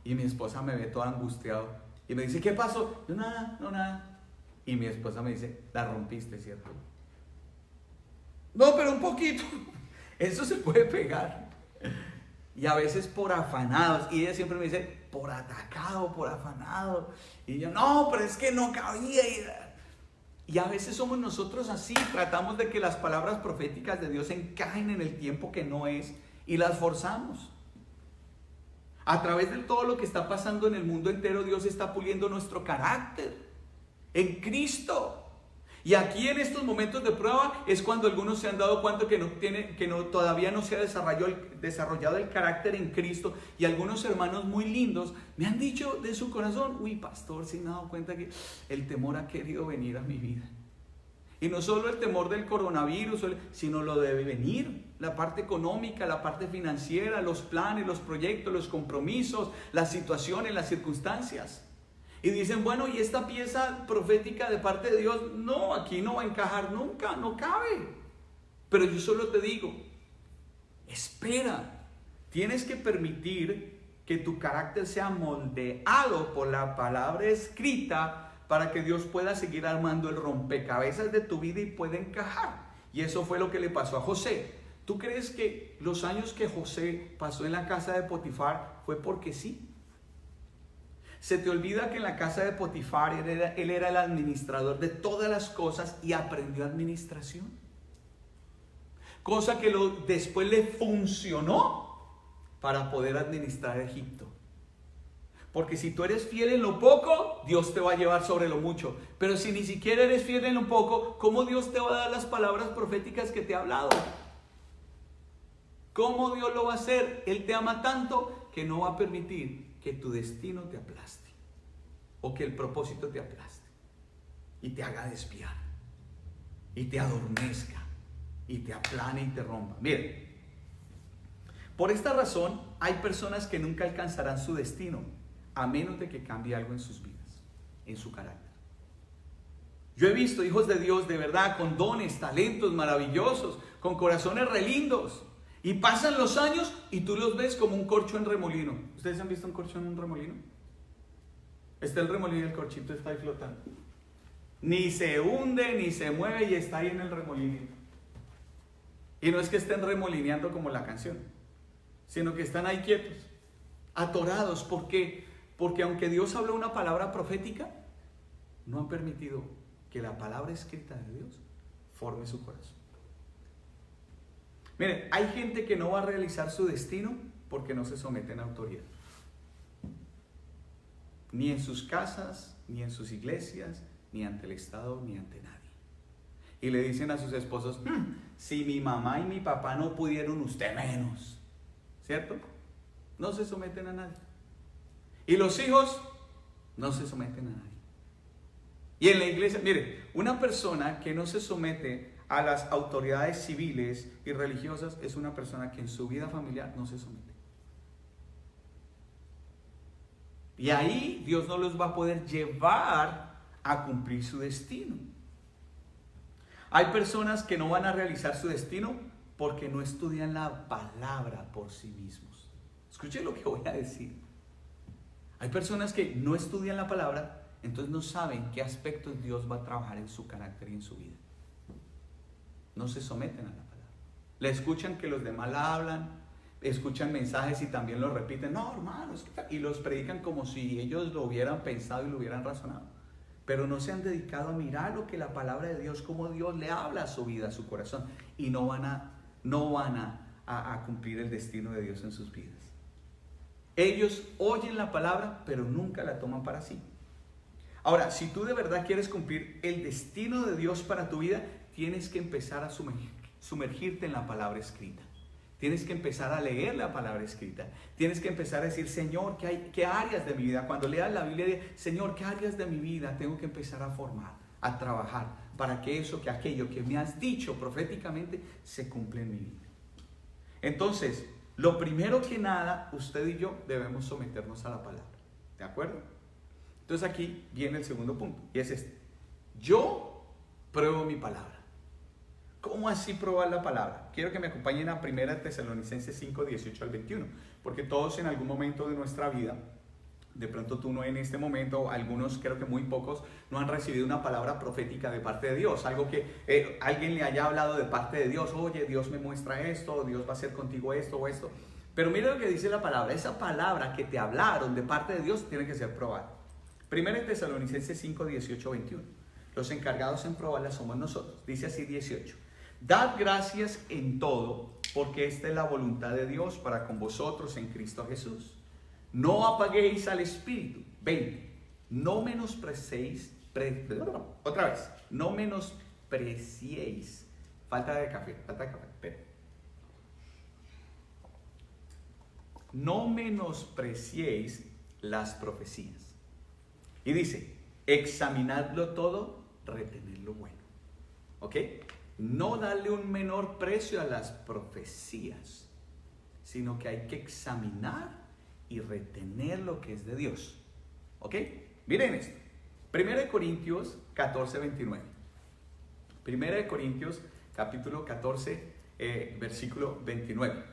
A: Y mi esposa me ve todo angustiado y me dice, ¿qué pasó? No, nada, no, nada. Y mi esposa me dice, la rompiste, ¿cierto? No, pero un poquito. Eso se puede pegar. Y a veces por afanados. Y ella siempre me dice, por atacado, por afanado. Y yo, no, pero es que no cabía. Y a veces somos nosotros así. Tratamos de que las palabras proféticas de Dios encajen en el tiempo que no es y las forzamos. A través de todo lo que está pasando en el mundo entero, Dios está puliendo nuestro carácter en Cristo. Y aquí en estos momentos de prueba es cuando algunos se han dado cuenta que todavía no se ha desarrollado el carácter en Cristo. Y algunos hermanos muy lindos me han dicho de su corazón, uy pastor, sí me he dado cuenta que el temor ha querido venir a mi vida. Y no solo el temor del coronavirus, sino lo de venir, la parte económica, la parte financiera, los planes, los proyectos, los compromisos, las situaciones, las circunstancias. Y dicen, bueno, ¿y esta pieza profética de parte de Dios? No, aquí no va a encajar nunca, no cabe. Pero yo solo te digo, espera, tienes que permitir que tu carácter sea moldeado por la palabra escrita para que Dios pueda seguir armando el rompecabezas de tu vida y pueda encajar. Y eso fue lo que le pasó a José. ¿Tú crees que los años que José pasó en la casa de Potifar fue porque sí? Se te olvida que en la casa de Potifar él era el administrador de todas las cosas y aprendió administración. Cosa que después le funcionó para poder administrar Egipto. Porque si tú eres fiel en lo poco, Dios te va a llevar sobre lo mucho. Pero si ni siquiera eres fiel en lo poco, ¿cómo Dios te va a dar las palabras proféticas que te ha hablado? ¿Cómo Dios lo va a hacer? Él te ama tanto que no va a permitir que tu destino te aplaste. O que el propósito te aplaste. Y te haga desviar. Y te adormezca. Y te aplane y te rompa. Miren, por esta razón hay personas que nunca alcanzarán su destino a menos de que cambie algo en sus vidas, en su carácter. Yo he visto hijos de Dios de verdad con dones, talentos maravillosos, con corazones relindos, y pasan los años y tú los ves como un corcho en remolino. ¿Ustedes han visto un corcho en un remolino? Está el remolino y el corchito está ahí flotando. Ni se hunde, ni se mueve y está ahí en el remolino. Y no es que estén remolineando como la canción, sino que están ahí quietos, atorados. ¿Por qué? Porque aunque Dios habló una palabra profética, no han permitido que la palabra escrita de Dios forme su corazón. Miren, hay gente que no va a realizar su destino porque no se someten a autoridad. Ni en sus casas, ni en sus iglesias, ni ante el Estado, ni ante nadie. Y le dicen a sus esposos, si mi mamá y mi papá no pudieron, usted menos. ¿Cierto? No se someten a nadie. Y los hijos no se someten a nadie. Y en la iglesia, mire, una persona que no se somete a las autoridades civiles y religiosas es una persona que en su vida familiar no se somete. Y ahí Dios no los va a poder llevar a cumplir su destino. Hay personas que no van a realizar su destino porque no estudian la palabra por sí mismos. Escuchen lo que voy a decir. Hay personas que no estudian la palabra, entonces no saben qué aspectos Dios va a trabajar en su carácter y en su vida. No se someten a la palabra. Le escuchan que los demás la hablan, escuchan mensajes y también los repiten. No, hermanos, y los predican como si ellos lo hubieran pensado y lo hubieran razonado. Pero no se han dedicado a mirar lo que la palabra de Dios, cómo Dios le habla a su vida, a su corazón. Y no van a cumplir el destino de Dios en sus vidas. Ellos oyen la palabra, pero nunca la toman para sí. Ahora, si tú de verdad quieres cumplir el destino de Dios para tu vida, tienes que empezar a sumergirte en la palabra escrita. Tienes que empezar a leer la palabra escrita. Tienes que empezar a decir, Señor, ¿qué áreas de mi vida? Cuando leas la Biblia, Señor, ¿qué áreas de mi vida tengo que empezar a formar, a trabajar, para que aquello que me has dicho proféticamente se cumpla en mi vida? Entonces, lo primero que nada, usted y yo debemos someternos a la palabra. ¿De acuerdo? Entonces aquí viene el segundo punto, y es este. Yo pruebo mi palabra. ¿Cómo así probar la palabra? Quiero que me acompañen a 1 Tesalonicenses 5, 18 al 21, porque todos en algún momento de nuestra vida, de pronto tú no en este momento, algunos creo que muy pocos, no han recibido una palabra profética de parte de Dios, algo que alguien le haya hablado de parte de Dios. Oye, Dios me muestra esto, Dios va a hacer contigo esto o esto. Pero mira lo que dice la palabra, esa palabra que te hablaron de parte de Dios tiene que ser probada. 1 Tesalonicenses 5, 18, 21. Los encargados en probarla somos nosotros. Dice así 18. Dad gracias en todo, porque esta es la voluntad de Dios para con vosotros en Cristo Jesús. No apaguéis al Espíritu. 20. No menospreciéis, no menospreciéis. Falta de café, espera. No menospreciéis las profecías. Y dice, examinadlo todo, retened lo bueno. ¿Ok? No darle un menor precio a las profecías, sino que hay que examinar y retener lo que es de Dios. ¿Ok? Miren esto. 1 Corintios 14, 29. 1 Corintios capítulo 14, versículo 29.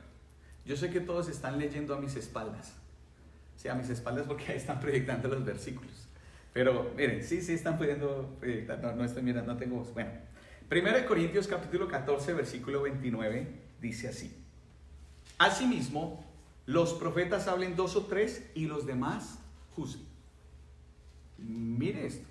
A: Yo sé que todos están leyendo a mis espaldas. Sí, a mis espaldas porque ahí están proyectando los versículos. Pero miren, sí están pudiendo proyectar. No estoy mirando, no tengo voz. Bueno, 1 Corintios capítulo 14, versículo 29 dice así. Asimismo, los profetas hablen 2 o 3 y los demás juzguen. Mire esto.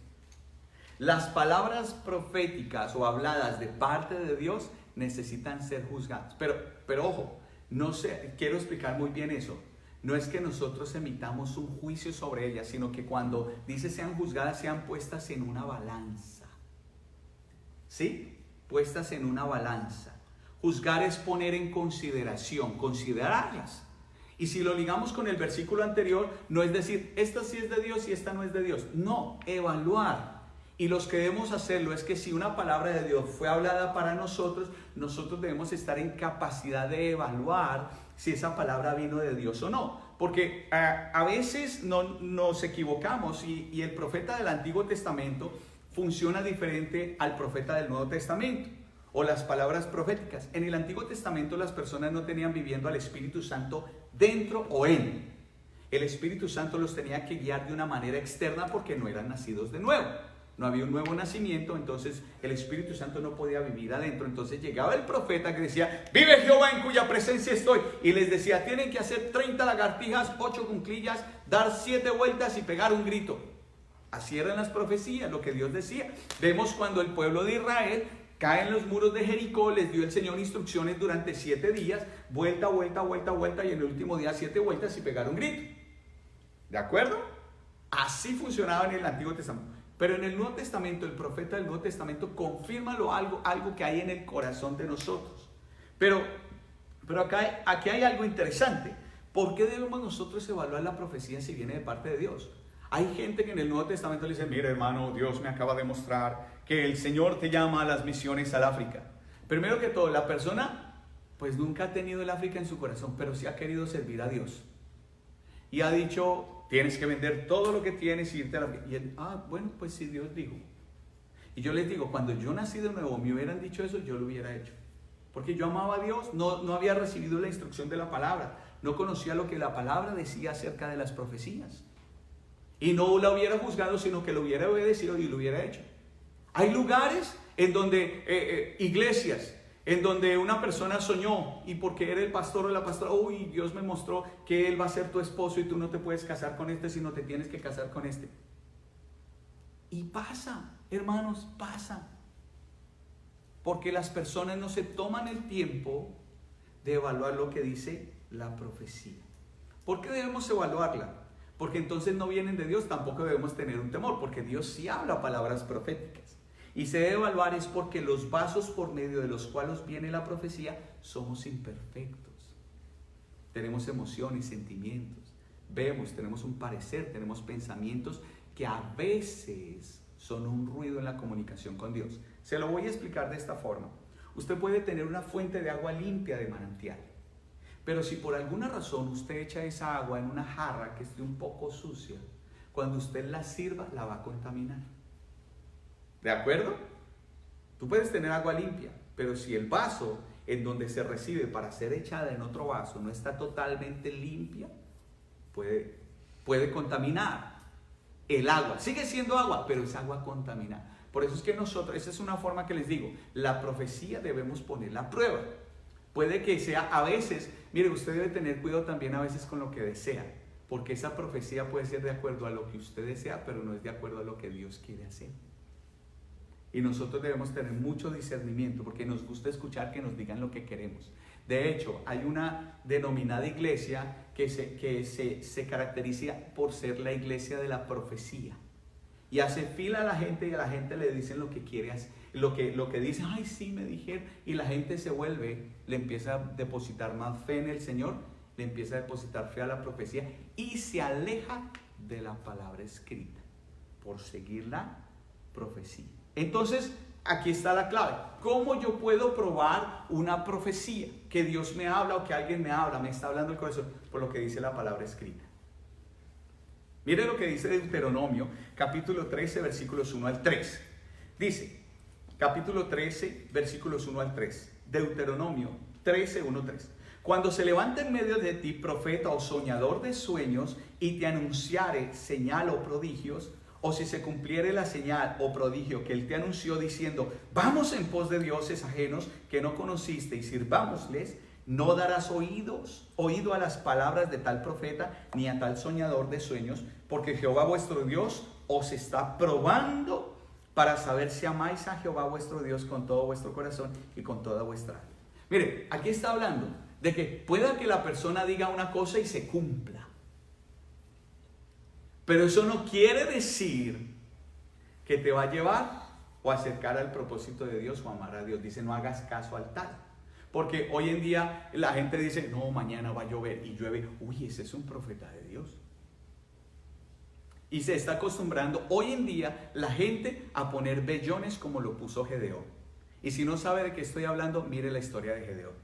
A: Las palabras proféticas o habladas de parte de Dios necesitan ser juzgadas. Pero ojo, no sé, quiero explicar muy bien eso. No es que nosotros emitamos un juicio sobre ellas, sino que cuando dice sean juzgadas, sean puestas en una balanza. ¿Sí? Puestas en una balanza. Juzgar es poner en consideración, considerarlas. Y si lo ligamos con el versículo anterior, no es decir, esta sí es de Dios y esta no es de Dios. No, evaluar. Y los que debemos hacerlo es que si una palabra de Dios fue hablada para nosotros, nosotros debemos estar en capacidad de evaluar si esa palabra vino de Dios o no. Porque a veces nos equivocamos y el profeta del Antiguo Testamento funciona diferente al profeta del Nuevo Testamento. O las palabras proféticas. En el Antiguo Testamento las personas no tenían viviendo al Espíritu Santo dentro o en. El Espíritu Santo los tenía que guiar de una manera externa porque no eran nacidos de nuevo. No había un nuevo nacimiento, entonces el Espíritu Santo no podía vivir adentro. Entonces llegaba el profeta que decía, vive Jehová en cuya presencia estoy. Y les decía, tienen que hacer 30 lagartijas, 8 cuclillas, dar 7 vueltas y pegar un grito. Así eran las profecías, lo que Dios decía. Vemos cuando el pueblo de Israel cae en los muros de Jericó, les dio el Señor instrucciones durante 7 días, vuelta, vuelta, vuelta, vuelta, y en el último día 7 vueltas y pegar un grito. ¿De acuerdo? Así funcionaba en el Antiguo Testamento. Pero en el Nuevo Testamento, el profeta del Nuevo Testamento confirma algo que hay en el corazón de nosotros. Pero aquí hay algo interesante. ¿Por qué debemos nosotros evaluar la profecía si viene de parte de Dios? Hay gente que en el Nuevo Testamento le dice, mira hermano, Dios me acaba de mostrar que el Señor te llama a las misiones al África. Primero que todo, la persona pues nunca ha tenido el África en su corazón, pero sí ha querido servir a Dios. Y ha dicho, tienes que vender todo lo que tienes y irte a la África. Y él, bueno, pues sí, Dios dijo. Y yo les digo, cuando yo nací de nuevo, me hubieran dicho eso, yo lo hubiera hecho. Porque yo amaba a Dios, no había recibido la instrucción de la palabra, no conocía lo que la palabra decía acerca de las profecías. Y no la hubiera juzgado, sino que lo hubiera obedecido y lo hubiera hecho. Hay lugares en donde, iglesias, en donde una persona soñó y porque era el pastor o la pastora, uy, Dios me mostró que él va a ser tu esposo y tú no te puedes casar con este, sino te tienes que casar con este. Y pasa, hermanos, pasa. Porque las personas no se toman el tiempo de evaluar lo que dice la profecía. ¿Por qué debemos evaluarla? Porque entonces no vienen de Dios, tampoco debemos tener un temor, porque Dios sí habla palabras proféticas. Y se debe evaluar es porque los vasos por medio de los cuales viene la profecía somos imperfectos. Tenemos emociones, sentimientos, vemos, tenemos un parecer, tenemos pensamientos que a veces son un ruido en la comunicación con Dios. Se lo voy a explicar de esta forma. Usted puede tener una fuente de agua limpia de manantial. Pero si por alguna razón usted echa esa agua en una jarra que esté un poco sucia, cuando usted la sirva, la va a contaminar. ¿De acuerdo? Tú puedes tener agua limpia, pero si el vaso en donde se recibe para ser echada en otro vaso no está totalmente limpia, puede contaminar el agua. Sigue siendo agua, pero es agua contaminada. Por eso es que nosotros, esa es una forma que les digo, la profecía debemos ponerla a prueba. Puede que sea a veces, mire, usted debe tener cuidado también a veces con lo que desea, porque esa profecía puede ser de acuerdo a lo que usted desea, pero no es de acuerdo a lo que Dios quiere hacer. Y nosotros debemos tener mucho discernimiento, porque nos gusta escuchar que nos digan lo que queremos. De hecho, hay una denominada iglesia que se caracteriza por ser la iglesia de la profecía. Y hace fila a la gente y a la gente le dicen lo que quiere hacer. Lo que dice, ay sí me dijeron, y la gente se vuelve, le empieza a depositar más fe en el Señor, le empieza a depositar fe a la profecía y se aleja de la palabra escrita por seguir la profecía. Entonces, aquí está la clave. ¿Cómo yo puedo probar una profecía? Que Dios me habla o que alguien me habla, me está hablando el corazón, por lo que dice la palabra escrita. Mire lo que dice Deuteronomio, capítulo 13, versículos 1 al 3. Dice, capítulo 13, versículos 1 al 3. Deuteronomio 13, 1, 3. Cuando se levante en medio de ti profeta o soñador de sueños y te anunciare señal o prodigios, o si se cumpliere la señal o prodigio que él te anunció diciendo, vamos en pos de dioses ajenos que no conociste y sirvámosles, no darás oído a las palabras de tal profeta ni a tal soñador de sueños, porque Jehová vuestro Dios os está probando para saber si amáis a Jehová vuestro Dios con todo vuestro corazón y con toda vuestra alma. Mire, aquí está hablando de que pueda que la persona diga una cosa y se cumpla. Pero eso no quiere decir que te va a llevar o acercar al propósito de Dios o amar a Dios. Dice, no hagas caso al tal. Porque hoy en día la gente dice, no, mañana va a llover y llueve. Uy, ese es un profeta de Dios. Y se está acostumbrando hoy en día la gente a poner vellones como lo puso Gedeón. Y si no sabe de qué estoy hablando, mire la historia de Gedeón.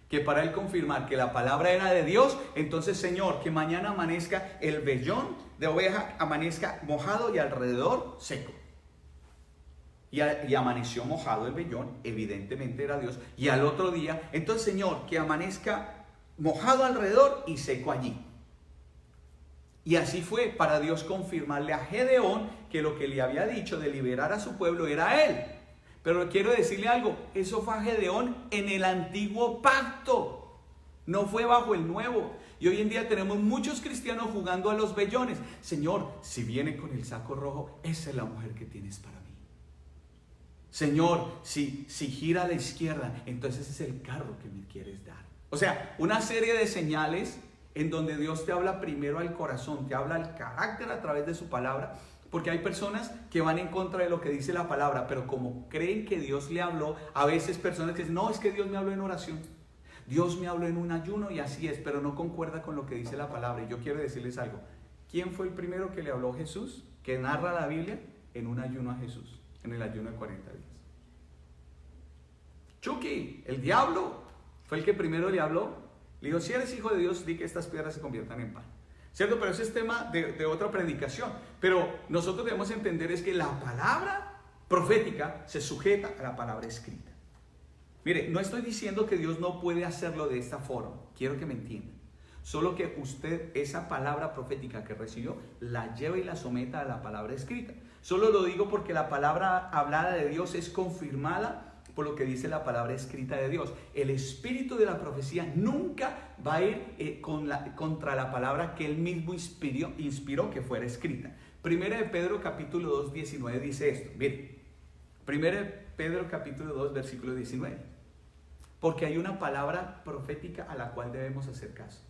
A: Que para él confirmar que la palabra era de Dios, entonces Señor, que mañana amanezca el vellón de oveja, amanezca mojado y alrededor seco. Y amaneció mojado el vellón, evidentemente era Dios. Y al otro día, entonces Señor, que amanezca mojado alrededor y seco allí. Y así fue para Dios confirmarle a Gedeón que lo que le había dicho de liberar a su pueblo era él. Pero quiero decirle algo, eso fue a Gedeón en el antiguo pacto, no fue bajo el nuevo. Y hoy en día tenemos muchos cristianos jugando a los vellones. Señor, si viene con el saco rojo, esa es la mujer que tienes para mí. Señor, si gira a la izquierda, entonces ese es el carro que me quieres dar. O sea, una serie de señales en donde Dios te habla primero al corazón, te habla al carácter a través de su palabra. Porque hay personas que van en contra de lo que dice la palabra, pero como creen que Dios le habló, a veces personas que dicen, no, es que Dios me habló en oración. Dios me habló en un ayuno y así es, pero no concuerda con lo que dice la palabra. Y yo quiero decirles algo. ¿Quién fue el primero que le habló a Jesús? Que narra la Biblia en un ayuno a Jesús, en el ayuno de 40 días. Chucky, el diablo, fue el que primero le habló. Le dijo, si eres hijo de Dios, di que estas piedras se conviertan en pan. ¿Cierto? Pero ese es tema de otra predicación. Pero nosotros debemos entender es que la palabra profética se sujeta a la palabra escrita. Mire, no estoy diciendo que Dios no puede hacerlo de esta forma. Quiero que me entiendan. Solo que usted esa palabra profética que recibió la lleva y la someta a la palabra escrita. Solo lo digo porque la palabra hablada de Dios es confirmada por lo que dice la palabra escrita de Dios. El espíritu de la profecía nunca va a ir contra la palabra que él mismo inspiró que fuera escrita. Primera de Pedro capítulo 2, 19 dice esto. Miren, Primera de Pedro capítulo 2, versículo 19. Porque hay una palabra profética a la cual debemos hacer caso.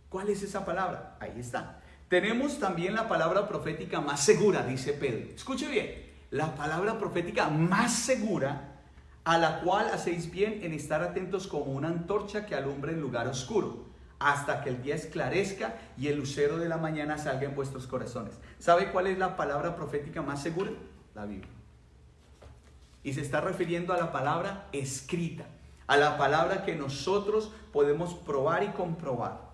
A: ¿Cuál es esa palabra? Ahí está. Tenemos también la palabra profética más segura, dice Pedro. Escuche bien. La palabra profética más segura, a la cual hacéis bien en estar atentos como una antorcha que alumbra en lugar oscuro, hasta que el día esclarezca y el lucero de la mañana salga en vuestros corazones. ¿Sabe cuál es la palabra profética más segura? La Biblia. Y se está refiriendo a la palabra escrita, a la palabra que nosotros podemos probar y comprobar.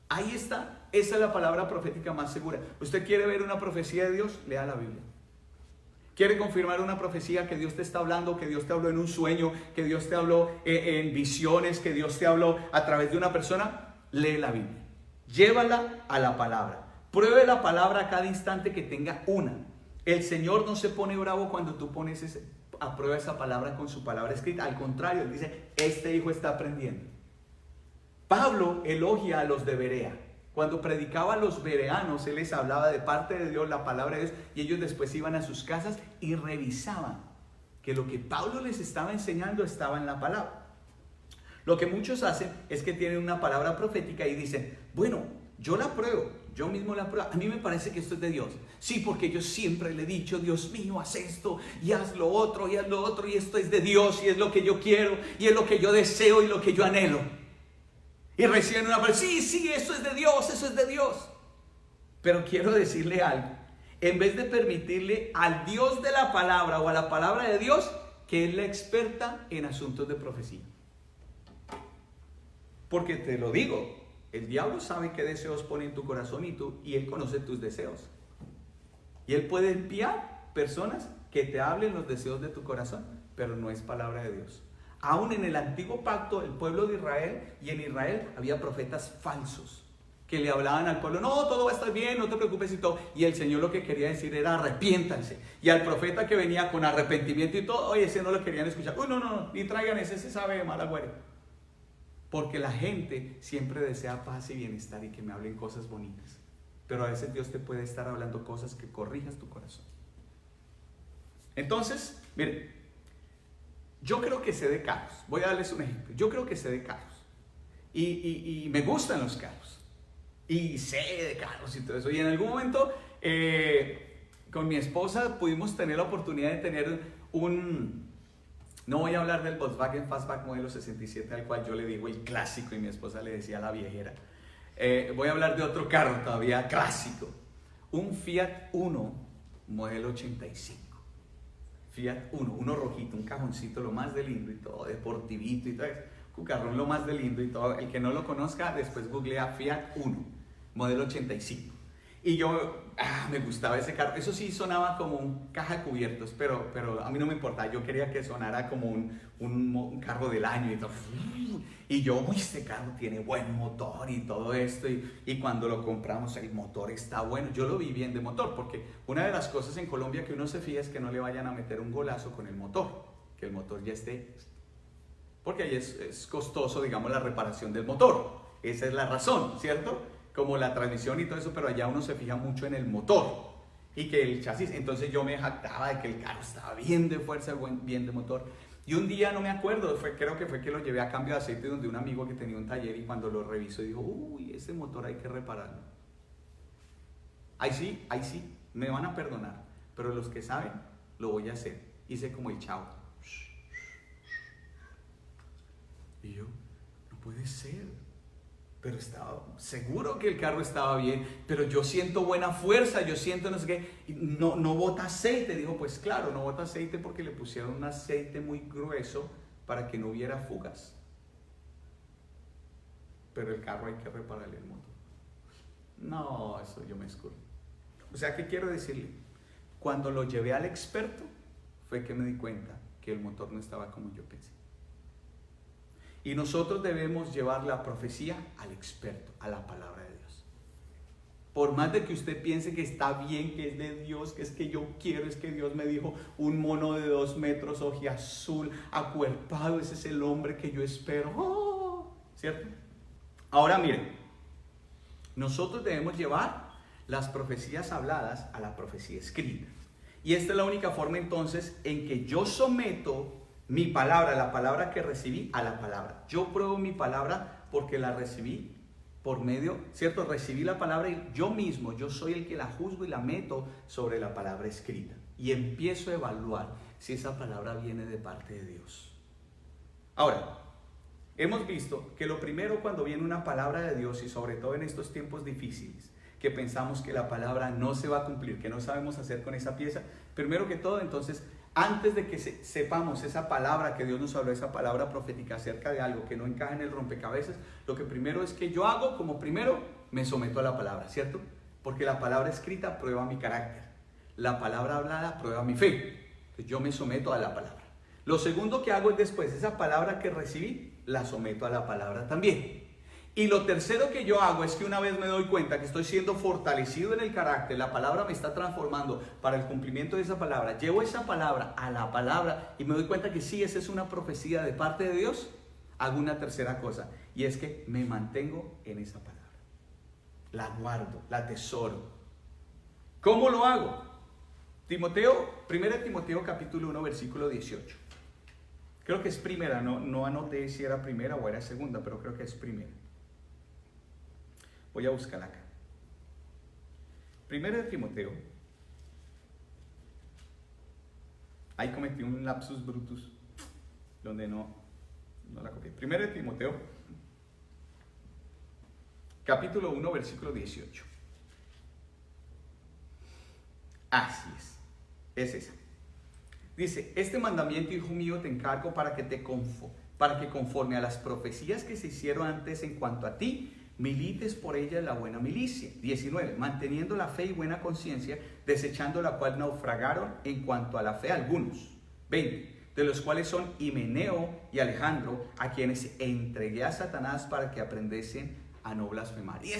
A: Ahí está, esa es la palabra profética más segura. ¿Usted quiere ver una profecía de Dios? Lea la Biblia. ¿Quiere confirmar una profecía que Dios te está hablando, que Dios te habló en un sueño, que Dios te habló en visiones, que Dios te habló a través de una persona? Lee la Biblia. Llévala a la palabra. Pruebe la palabra a cada instante que tenga una. El Señor no se pone bravo cuando tú pones a prueba esa palabra con su palabra escrita. Al contrario, Él dice, este hijo está aprendiendo. Pablo elogia a los de Berea. Cuando predicaba a los bereanos, él les hablaba de parte de Dios, la palabra de Dios, y ellos después iban a sus casas y revisaban que lo que Pablo les estaba enseñando estaba en la palabra. Lo que muchos hacen es que tienen una palabra profética y dicen, bueno, yo la pruebo, yo mismo la pruebo, a mí me parece que esto es de Dios. Sí, porque yo siempre le he dicho, Dios mío, haz esto y haz lo otro y haz lo otro, y esto es de Dios y es lo que yo quiero y es lo que yo deseo y lo que yo anhelo. Y reciben una palabra, sí, eso es de Dios, eso es de Dios. Pero quiero decirle algo, en vez de permitirle al Dios de la palabra o a la palabra de Dios, que es la experta en asuntos de profecía. Porque te lo digo, el diablo sabe qué deseos pone en tu corazón y él conoce tus deseos. Y él puede enviar personas que te hablen los deseos de tu corazón, pero no es palabra de Dios. Aún en el antiguo pacto, el pueblo de Israel, y en Israel había profetas falsos que le hablaban al pueblo, no, todo va a estar bien, no te preocupes y todo. Y el Señor lo que quería decir era arrepiéntanse. Y al profeta que venía con arrepentimiento y todo, oye, ese no lo querían escuchar. Uy, no, ni traigan ese, se sabe de mal agüero. Porque la gente siempre desea paz y bienestar y que me hablen cosas bonitas. Pero a veces Dios te puede estar hablando cosas que corrijas tu corazón. Entonces, miren, yo creo que sé de carros. Voy a darles un ejemplo. Yo creo que sé de carros. Y me gustan los carros. Y sé de carros y todo eso. Y en algún momento, con mi esposa pudimos tener la oportunidad de tener no voy a hablar del Volkswagen Fastback modelo 67, al cual yo le digo el clásico y mi esposa le decía la viejera. Voy a hablar de otro carro todavía clásico. Un Fiat Uno modelo 85. Fiat Uno, uno rojito, un cajoncito lo más de lindo y todo, deportivito y todo eso. Un carrón lo más de lindo y todo. El que no lo conozca, después googlea Fiat Uno, modelo 85. Y yo, me gustaba ese carro. Eso sí sonaba como un caja de cubiertos, pero a mí no me importaba. Yo quería que sonara como un carro del año y todo. Y yo, este carro tiene buen motor y todo esto. Y cuando lo compramos, el motor está bueno. Yo lo vi bien de motor, porque una de las cosas en Colombia que uno se fía es que no le vayan a meter un golazo con el motor. Que el motor ya esté... Porque ahí es costoso, digamos, la reparación del motor. Esa es la razón, ¿cierto? Como la transmisión y todo eso, pero allá uno se fija mucho en el motor y que el chasis. Entonces yo me jactaba de que el carro estaba bien de fuerza, bien de motor. Y un día, no me acuerdo, creo que fue que lo llevé a cambio de aceite donde un amigo que tenía un taller, y cuando lo revisó dijo, uy, ese motor hay que repararlo. Ahí sí, me van a perdonar, pero los que saben, lo voy a hacer. Hice como el chavo. Y yo, no puede ser. Pero estaba seguro que el carro estaba bien, pero yo siento buena fuerza, yo siento no sé qué, no bota aceite. Dijo, pues claro, no bota aceite porque le pusieron un aceite muy grueso para que no hubiera fugas. Pero el carro hay que repararle el motor. No, eso yo me escurrí. O sea, ¿qué quiero decirle? Cuando lo llevé al experto, fue que me di cuenta que el motor no estaba como yo pensé. Y nosotros debemos llevar la profecía al experto, a la palabra de Dios. Por más de que usted piense que está bien, que es de Dios, que es que yo quiero, es que Dios me dijo, un mono de 2 metros, ojiazul, acuerpado, ese es el hombre que yo espero. ¡Oh! ¿Cierto? Ahora miren, nosotros debemos llevar las profecías habladas a la profecía escrita. Y esta es la única forma entonces en que yo someto mi palabra, la palabra que recibí, a la palabra. Yo pruebo mi palabra porque la recibí por medio, ¿cierto? Recibí la palabra y yo mismo, yo soy el que la juzgo y la meto sobre la palabra escrita. Y empiezo a evaluar si esa palabra viene de parte de Dios. Ahora, hemos visto que lo primero cuando viene una palabra de Dios, y sobre todo en estos tiempos difíciles, que pensamos que la palabra no se va a cumplir, que no sabemos hacer con esa pieza, primero que todo, entonces, antes de que sepamos esa palabra que Dios nos habló, esa palabra profética acerca de algo que no encaja en el rompecabezas, lo que primero es que yo hago, como primero, me someto a la palabra, ¿cierto? Porque la palabra escrita prueba mi carácter, la palabra hablada prueba mi fe, entonces yo me someto a la palabra. Lo segundo que hago es después, esa palabra que recibí, la someto a la palabra también. Y lo tercero que yo hago es que una vez me doy cuenta que estoy siendo fortalecido en el carácter, la palabra me está transformando para el cumplimiento de esa palabra, llevo esa palabra a la palabra y me doy cuenta que sí, esa es una profecía de parte de Dios, hago una tercera cosa, y es que me mantengo en esa palabra, la guardo, la atesoro. ¿Cómo lo hago? 1 Timoteo capítulo 1 versículo 18. Creo que es primera, no anoté si era primera o era segunda, pero creo que es primera. Voy a buscar acá. 1 Timoteo. Ahí cometí un lapsus brutus, donde no la copié. 1 Timoteo, capítulo 1, versículo 18. Así es esa. Dice, este mandamiento, hijo mío, te encargo para que conforme a las profecías que se hicieron antes en cuanto a ti, milites por ella la buena milicia. 19. Manteniendo la fe y buena conciencia, desechando la cual naufragaron en cuanto a la fe algunos. 20. De los cuales son Himeneo y Alejandro, a quienes entregué a Satanás para que aprendiesen a no blasfemar. Y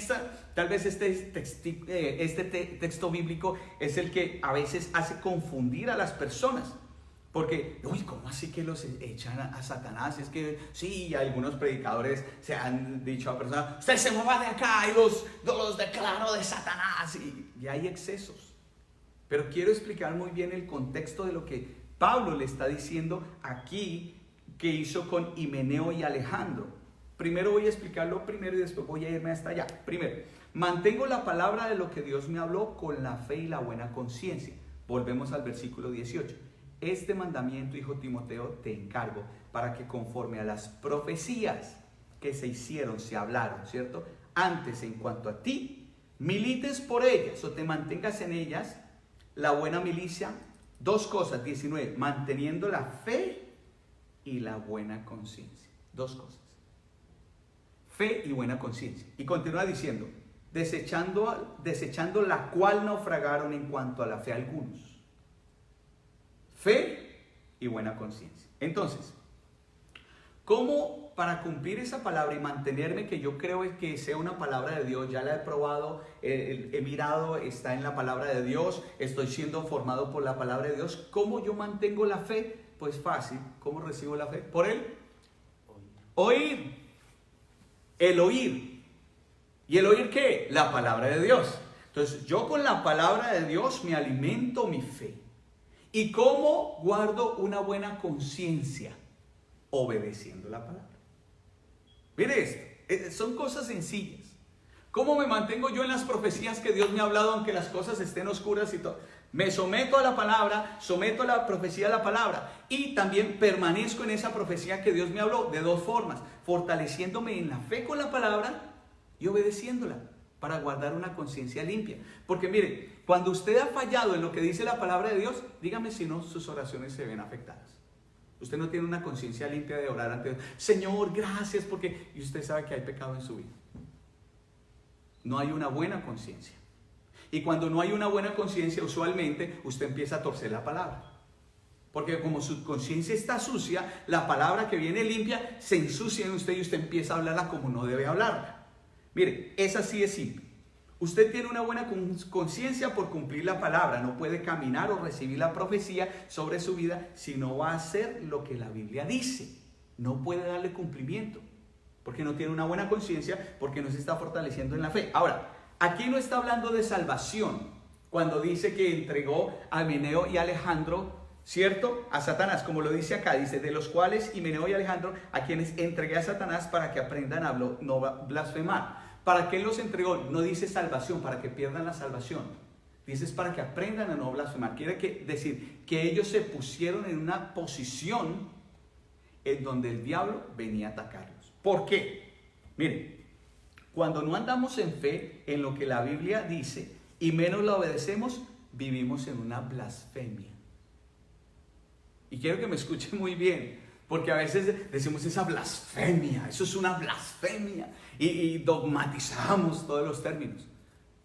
A: tal vez este texto bíblico es el que a veces hace confundir a las personas. Porque, ¿cómo así que los echan a Satanás? Es que sí, algunos predicadores se han dicho a personas, usted se mueva de acá y los declaro de Satanás. Y hay excesos. Pero quiero explicar muy bien el contexto de lo que Pablo le está diciendo aquí que hizo con Himeneo y Alejandro. Primero voy a explicarlo primero y después voy a irme hasta allá. Primero, mantengo la palabra de lo que Dios me habló con la fe y la buena conciencia. Volvemos al versículo 18. Este mandamiento, hijo Timoteo, te encargo para que conforme a las profecías que se hicieron, se hablaron, ¿cierto? Antes en cuanto a ti, milites por ellas o te mantengas en ellas, la buena milicia. Dos cosas, 19, manteniendo la fe y la buena conciencia. Dos cosas. Fe y buena conciencia. Y continúa diciendo, desechando la cual naufragaron en cuanto a la fe algunos. Fe y buena conciencia. Entonces, ¿cómo para cumplir esa palabra y mantenerme, que yo creo que sea una palabra de Dios? Ya la he probado, he mirado, está en la palabra de Dios, estoy siendo formado por la palabra de Dios. ¿Cómo yo mantengo la fe? Pues fácil. ¿Cómo recibo la fe? Por el oír. El oír. ¿Y el oír qué? La palabra de Dios. Entonces, yo con la palabra de Dios me alimento mi fe. ¿Y cómo guardo una buena conciencia? Obedeciendo la palabra. Mire esto, son cosas sencillas. ¿Cómo me mantengo yo en las profecías que Dios me ha hablado, aunque las cosas estén oscuras y todo? Me someto a la palabra, someto a la profecía a la palabra y también permanezco en esa profecía que Dios me habló de dos formas: fortaleciéndome en la fe con la palabra y obedeciéndola para guardar una conciencia limpia. Porque mire, cuando usted ha fallado en lo que dice la palabra de Dios, dígame si no sus oraciones se ven afectadas. Usted no tiene una conciencia limpia de orar ante Dios. Señor, gracias porque... Y usted sabe que hay pecado en su vida. No hay una buena conciencia. Y cuando no hay una buena conciencia, usualmente usted empieza a torcer la palabra. Porque como su conciencia está sucia, la palabra que viene limpia se ensucia en usted y usted empieza a hablarla como no debe hablarla. Mire, es así de simple. Usted tiene una buena conciencia por cumplir la palabra. No puede caminar o recibir la profecía sobre su vida si no va a hacer lo que la Biblia dice. No puede darle cumplimiento porque no tiene una buena conciencia, porque no se está fortaleciendo en la fe. Ahora, aquí no está hablando de salvación cuando dice que entregó a Himeneo y Alejandro, ¿cierto?, a Satanás, como lo dice acá. Dice, de los cuales Himeneo y Alejandro, a quienes entregué a Satanás para que aprendan a no blasfemar. ¿Para qué los entregó? No dice salvación, para que pierdan la salvación. Dice para que aprendan a no blasfemar. Quiere decir que ellos se pusieron en una posición en donde el diablo venía a atacarlos. ¿Por qué? Miren, cuando no andamos en fe en lo que la Biblia dice y menos la obedecemos, vivimos en una blasfemia. Y quiero que me escuchen muy bien, porque a veces decimos esa blasfemia, eso es una blasfemia, y dogmatizamos todos los términos.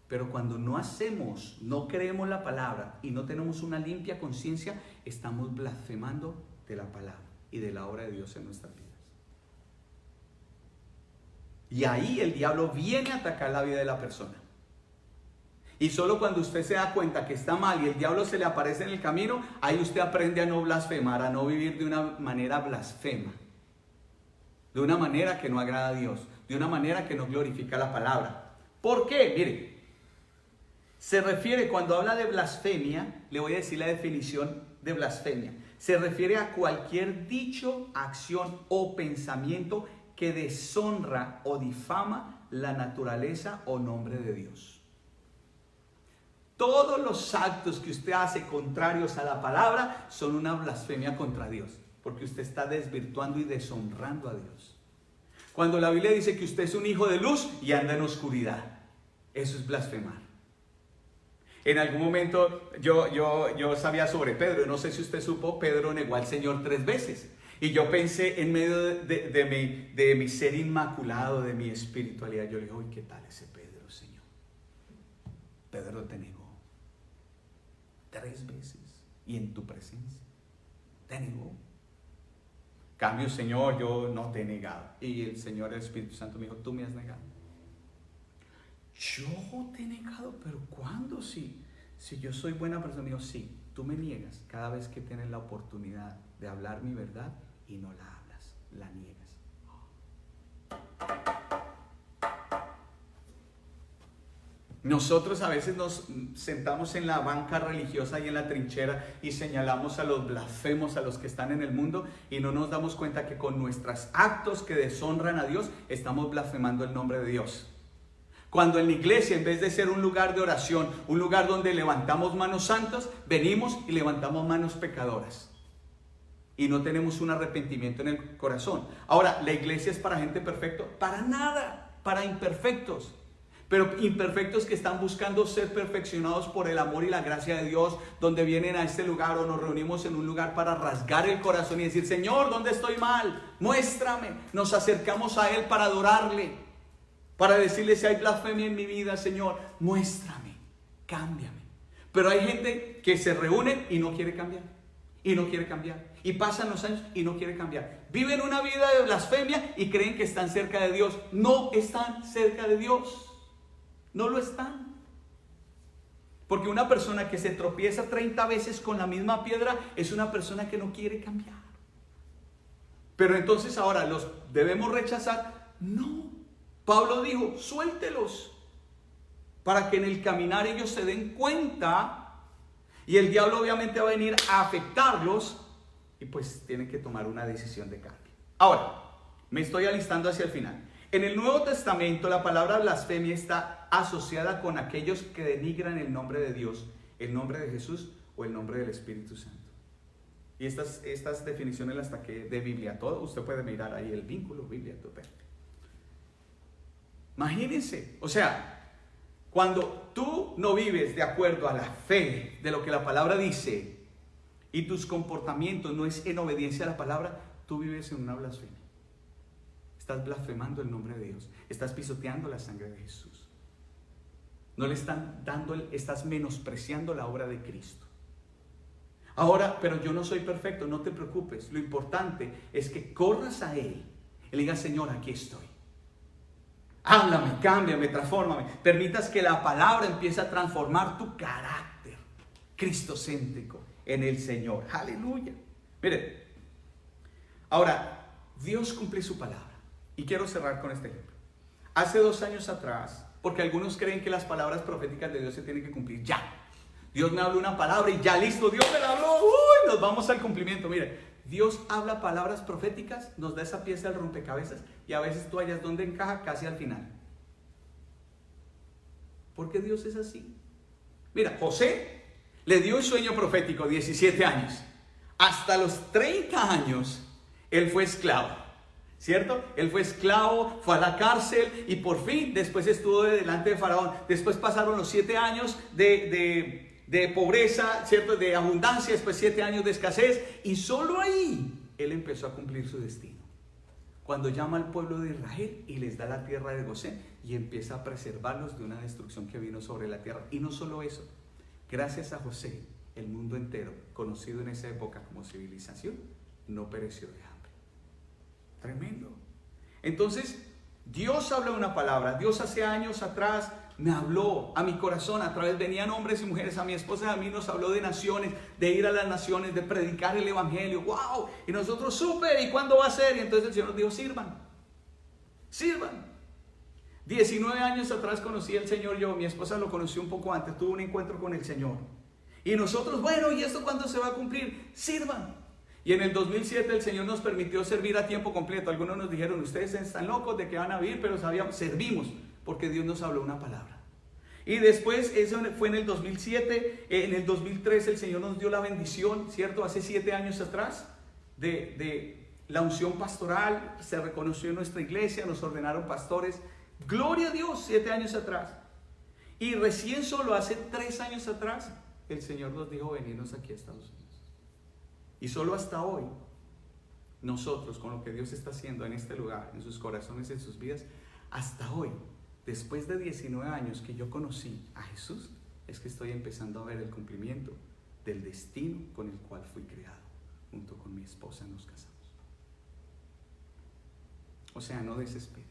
A: Pero cuando no hacemos, no creemos la palabra y no tenemos una limpia conciencia, estamos blasfemando de la palabra y de la obra de Dios en nuestras vidas. Y ahí el diablo viene a atacar la vida de la persona. Y solo cuando usted se da cuenta que está mal y el diablo se le aparece en el camino, ahí usted aprende a no blasfemar, a no vivir de una manera blasfema, de una manera que no agrada a Dios, de una manera que no glorifica la palabra. ¿Por qué? Mire, se refiere, cuando habla de blasfemia, le voy a decir la definición de blasfemia. Se refiere a cualquier dicho, acción o pensamiento que deshonra o difama la naturaleza o nombre de Dios. Todos los actos que usted hace contrarios a la palabra son una blasfemia contra Dios, porque usted está desvirtuando y deshonrando a Dios. Cuando la Biblia dice que usted es un hijo de luz y anda en oscuridad, eso es blasfemar. En algún momento yo sabía sobre Pedro, no sé si usted supo, Pedro negó al Señor 3 veces. Y yo pensé en medio de mi ser inmaculado, de mi espiritualidad, yo le dije, uy, ¿qué tal ese Pedro, Señor? Pedro te negó 3 veces y en tu presencia te negó. Cambio, Señor, yo no te he negado. Y el Señor, el Espíritu Santo me dijo, tú me has negado. Yo te he negado, pero ¿cuándo? Si yo soy buena persona, me dijo, sí, tú me niegas cada vez que tienes la oportunidad de hablar mi verdad y no la hablas, la niegas. Nosotros a veces nos sentamos en la banca religiosa y en la trinchera y señalamos a los blasfemos, a los que están en el mundo, y no nos damos cuenta que con nuestros actos que deshonran a Dios estamos blasfemando el nombre de Dios. Cuando en la iglesia, en vez de ser un lugar de oración, un lugar donde levantamos manos santas, venimos y levantamos manos pecadoras. Y no tenemos un arrepentimiento en el corazón. Ahora, ¿la iglesia es para gente perfecta? Para nada, para imperfectos. Pero imperfectos que están buscando ser perfeccionados por el amor y la gracia de Dios, donde vienen a este lugar o nos reunimos en un lugar para rasgar el corazón y decir, Señor, ¿dónde estoy mal? Muéstrame. Nos acercamos a Él para adorarle, para decirle si hay blasfemia en mi vida, Señor, muéstrame, cámbiame. Pero hay gente que se reúne y no quiere cambiar, y no quiere cambiar, y pasan los años y no quiere cambiar. Viven una vida de blasfemia y creen que están cerca de Dios. No están cerca de Dios. No lo están. Porque una persona que se tropieza 30 veces con la misma piedra es una persona que no quiere cambiar. Pero entonces ahora, ¿los debemos rechazar? No. Pablo dijo, suéltelos, para que en el caminar ellos se den cuenta, y el diablo obviamente va a venir a afectarlos, y pues tienen que tomar una decisión de cambio. Ahora, me estoy alistando hacia el final. En el Nuevo Testamento la palabra blasfemia está asociada con aquellos que denigran el nombre de Dios, el nombre de Jesús o el nombre del Espíritu Santo. Y estas definiciones las saqué de Biblia todo. Usted puede mirar ahí el vínculo Biblia todo. Imagínense, o sea, cuando tú no vives de acuerdo a la fe de lo que la palabra dice y tus comportamientos no es en obediencia a la palabra, tú vives en una blasfemia. Estás blasfemando el nombre de Dios. Estás pisoteando la sangre de Jesús. No le están dando, estás menospreciando la obra de Cristo. Ahora, pero yo no soy perfecto, no te preocupes. Lo importante es que corras a Él y le digas, Señor, aquí estoy. Háblame, cámbiame, transfórmame. Permitas que la palabra empiece a transformar tu carácter cristocéntrico en el Señor. Aleluya. Miren, ahora, Dios cumple su palabra. Y quiero cerrar con este ejemplo. Hace 2 años atrás, porque algunos creen que las palabras proféticas de Dios se tienen que cumplir ya. Dios me habló una palabra y ya listo, Dios me la habló. Uy, nos vamos al cumplimiento. Mire, Dios habla palabras proféticas, nos da esa pieza del rompecabezas y a veces tú hallas dónde encaja casi al final. Porque Dios es así. Mira, José le dio un sueño profético, 17 años. Hasta los 30 años, él fue esclavo. ¿Cierto? Él fue esclavo, fue a la cárcel y por fin después estuvo delante de Faraón. Después pasaron los 7 años de pobreza, ¿cierto? De abundancia, después 7 años de escasez y solo ahí él empezó a cumplir su destino. Cuando llama al pueblo de Israel y les da la tierra de Gosén y empieza a preservarlos de una destrucción que vino sobre la tierra. Y no solo eso, gracias a José, el mundo entero, conocido en esa época como civilización, no pereció de hambre. Tremendo. Entonces, Dios habla una palabra. Dios hace años atrás me habló a mi corazón. A través venían hombres y mujeres. A mi esposa y a mí nos habló de naciones, de ir a las naciones, de predicar el evangelio. ¡Wow! Y nosotros, súper, ¿y cuándo va a ser? Y entonces el Señor nos dijo, sirvan. Sirvan. 19 años atrás conocí al Señor yo. Mi esposa lo conoció un poco antes. Tuvo un encuentro con el Señor. Y nosotros, bueno, ¿y esto cuándo se va a cumplir? Sirvan. Y en el 2007 el Señor nos permitió servir a tiempo completo. Algunos nos dijeron, ustedes están locos de que van a vivir, pero servimos porque Dios nos habló una palabra. Y después, eso fue en el 2007, en el 2003 el Señor nos dio la bendición, ¿cierto? Hace 7 años atrás, de la unción pastoral, se reconoció en nuestra iglesia, nos ordenaron pastores. Gloria a Dios, 7 años atrás. Y recién solo hace 3 años atrás, el Señor nos dijo venirnos aquí a Estados Unidos. Y solo hasta hoy, nosotros, con lo que Dios está haciendo en este lugar, en sus corazones, en sus vidas, hasta hoy, después de 19 años que yo conocí a Jesús, es que estoy empezando a ver el cumplimiento del destino con el cual fui creado. Junto con mi esposa nos casamos. O sea, no desesperes.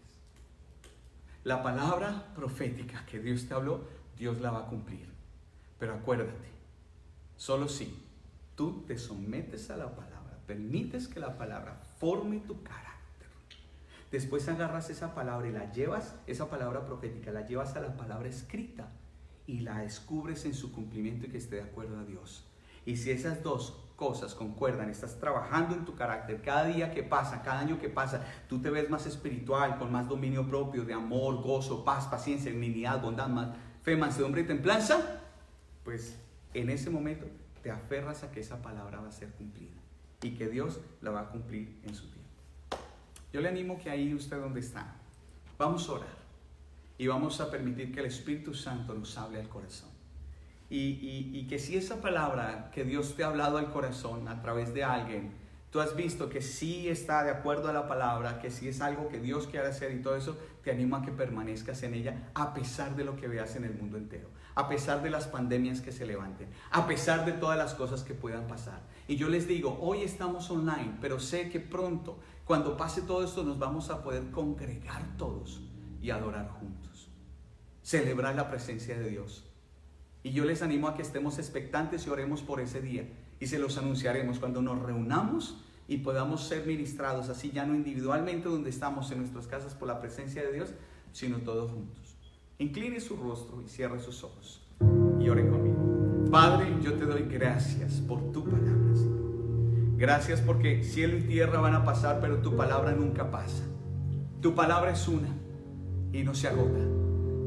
A: La palabra profética que Dios te habló, Dios la va a cumplir. Pero acuérdate, solo si tú te sometes a la palabra, permites que la palabra forme tu carácter, después agarras esa palabra y la llevas, esa palabra profética, la llevas a la palabra escrita y la descubres en su cumplimiento y que esté de acuerdo a Dios. Y si esas dos cosas concuerdan, estás trabajando en tu carácter, cada día que pasa, cada año que pasa, tú te ves más espiritual, con más dominio propio, de amor, gozo, paz, paciencia, benignidad, bondad, fe, mansedumbre y templanza, pues en ese momento te aferras a que esa palabra va a ser cumplida y que Dios la va a cumplir en su tiempo. Yo le animo que ahí usted donde está, vamos a orar y vamos a permitir que el Espíritu Santo nos hable al corazón. Y que si esa palabra que Dios te ha hablado al corazón a través de alguien, tú has visto que sí está de acuerdo a la palabra, que sí es algo que Dios quiere hacer y todo eso, te animo a que permanezcas en ella a pesar de lo que veas en el mundo entero, a pesar de las pandemias que se levanten, a pesar de todas las cosas que puedan pasar. Y yo les digo, hoy estamos online, pero sé que pronto, cuando pase todo esto, nos vamos a poder congregar todos y adorar juntos, celebrar la presencia de Dios. Y yo les animo a que estemos expectantes y oremos por ese día. Y se los anunciaremos cuando nos reunamos y podamos ser ministrados, así ya no individualmente donde estamos en nuestras casas por la presencia de Dios, sino todos juntos. Incline su rostro y cierre sus ojos y ore conmigo. Padre, yo te doy gracias por tu palabra, Señor. Gracias porque cielo y tierra van a pasar, pero tu palabra nunca pasa. Tu palabra es una y no se agota.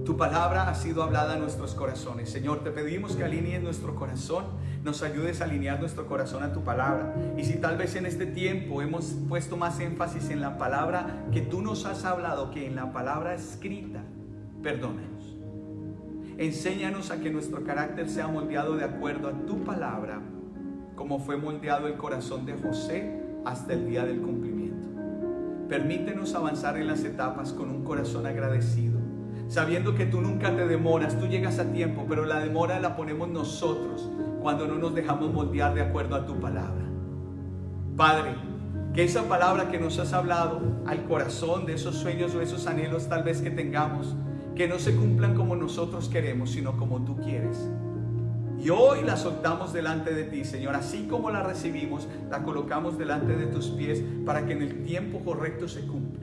A: Tu palabra ha sido hablada a nuestros corazones. Señor, te pedimos que alinees nuestro corazón, nos ayudes a alinear nuestro corazón a tu palabra. Y si tal vez en este tiempo hemos puesto más énfasis en la palabra que tú nos has hablado que en la palabra escrita, perdónanos. Enséñanos a que nuestro carácter sea moldeado de acuerdo a tu palabra, como fue moldeado el corazón de José hasta el día del cumplimiento. Permítenos avanzar en las etapas con un corazón agradecido, sabiendo que tú nunca te demoras, tú llegas a tiempo, pero la demora la ponemos nosotros cuando no nos dejamos moldear de acuerdo a tu palabra. Padre, que esa palabra que nos has hablado al corazón, de esos sueños o esos anhelos tal vez que tengamos, que no se cumplan como nosotros queremos, sino como tú quieres. Y hoy la soltamos delante de ti, Señor, así como la recibimos, la colocamos delante de tus pies para que en el tiempo correcto se cumpla.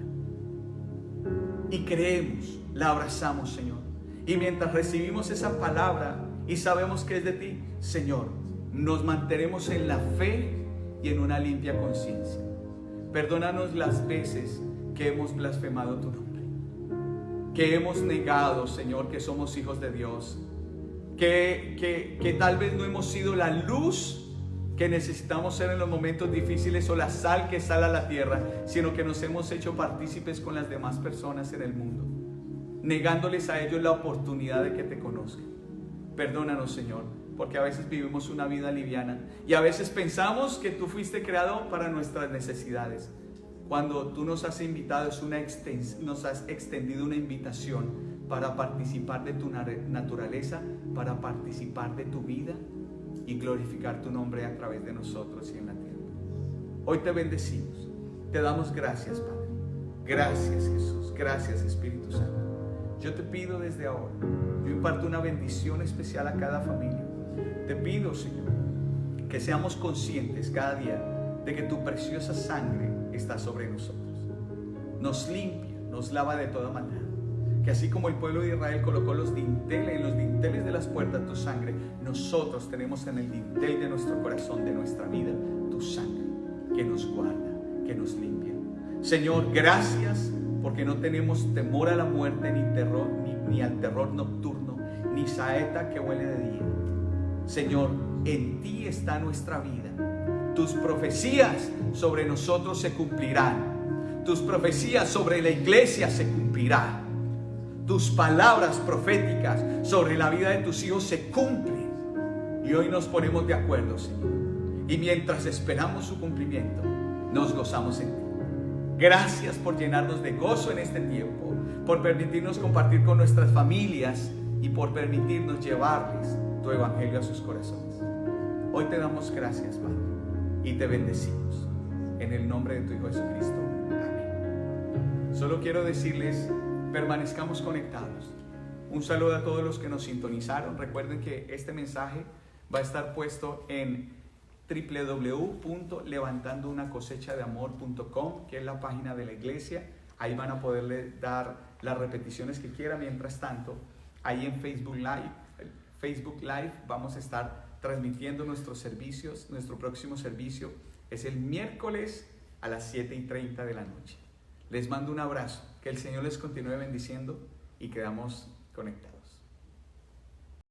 A: Y creemos, la abrazamos, Señor. Y mientras recibimos esa palabra y sabemos que es de ti, Señor, nos mantenemos en la fe y en una limpia conciencia. Perdónanos las veces que hemos blasfemado tu nombre, que hemos negado, Señor, que somos hijos de Dios, que tal vez no hemos sido la luz que necesitamos ser en los momentos difíciles o la sal que sale a la tierra, sino que nos hemos hecho partícipes con las demás personas en el mundo, negándoles a ellos la oportunidad de que te conozcan. Perdónanos, Señor, porque a veces vivimos una vida liviana y a veces pensamos que tú fuiste creado para nuestras necesidades, cuando tú nos has invitado, nos has extendido una invitación para participar de tu naturaleza, para participar de tu vida y glorificar tu nombre a través de nosotros y en la tierra. Hoy te bendecimos, te damos gracias, Padre. Gracias, Jesús. Gracias, Espíritu Santo. Yo te pido desde ahora, yo imparto una bendición especial a cada familia. Te pido, Señor, que seamos conscientes cada día de que tu preciosa sangre está sobre nosotros. Nos limpia, nos lava de toda maldad. Que así como el pueblo de Israel colocó en los dinteles de las puertas tu sangre, nosotros tenemos en el dintel de nuestro corazón, de nuestra vida, tu sangre que nos guarda, que nos limpia. Señor, gracias porque no tenemos temor a la muerte, ni al terror nocturno, ni saeta que huele de día. Señor, en ti está nuestra vida. Tus profecías sobre nosotros se cumplirán. Tus profecías sobre la iglesia se cumplirán. tus palabras proféticas sobre la vida de tus hijos se cumplen. Y hoy nos ponemos de acuerdo, Señor. Y mientras esperamos su cumplimiento, nos gozamos en ti. Gracias por llenarnos de gozo en este tiempo, por permitirnos compartir con nuestras familias y por permitirnos llevarles tu evangelio a sus corazones. Hoy te damos gracias, Padre, y te bendecimos. En el nombre de tu Hijo Jesucristo. Amén. Solo quiero decirles, permanezcamos conectados. Un saludo a todos los que nos sintonizaron. Recuerden que este mensaje va a estar puesto en www.levantandounacosechadeamor.com, que es la página de la iglesia. Ahí van a poderle dar las repeticiones que quieran. Mientras tanto, ahí en Facebook Live vamos a estar transmitiendo nuestros servicios. Nuestro próximo servicio es el miércoles a las 7:30 de la noche. Les mando un abrazo. Que el Señor les continúe bendiciendo y quedamos conectados.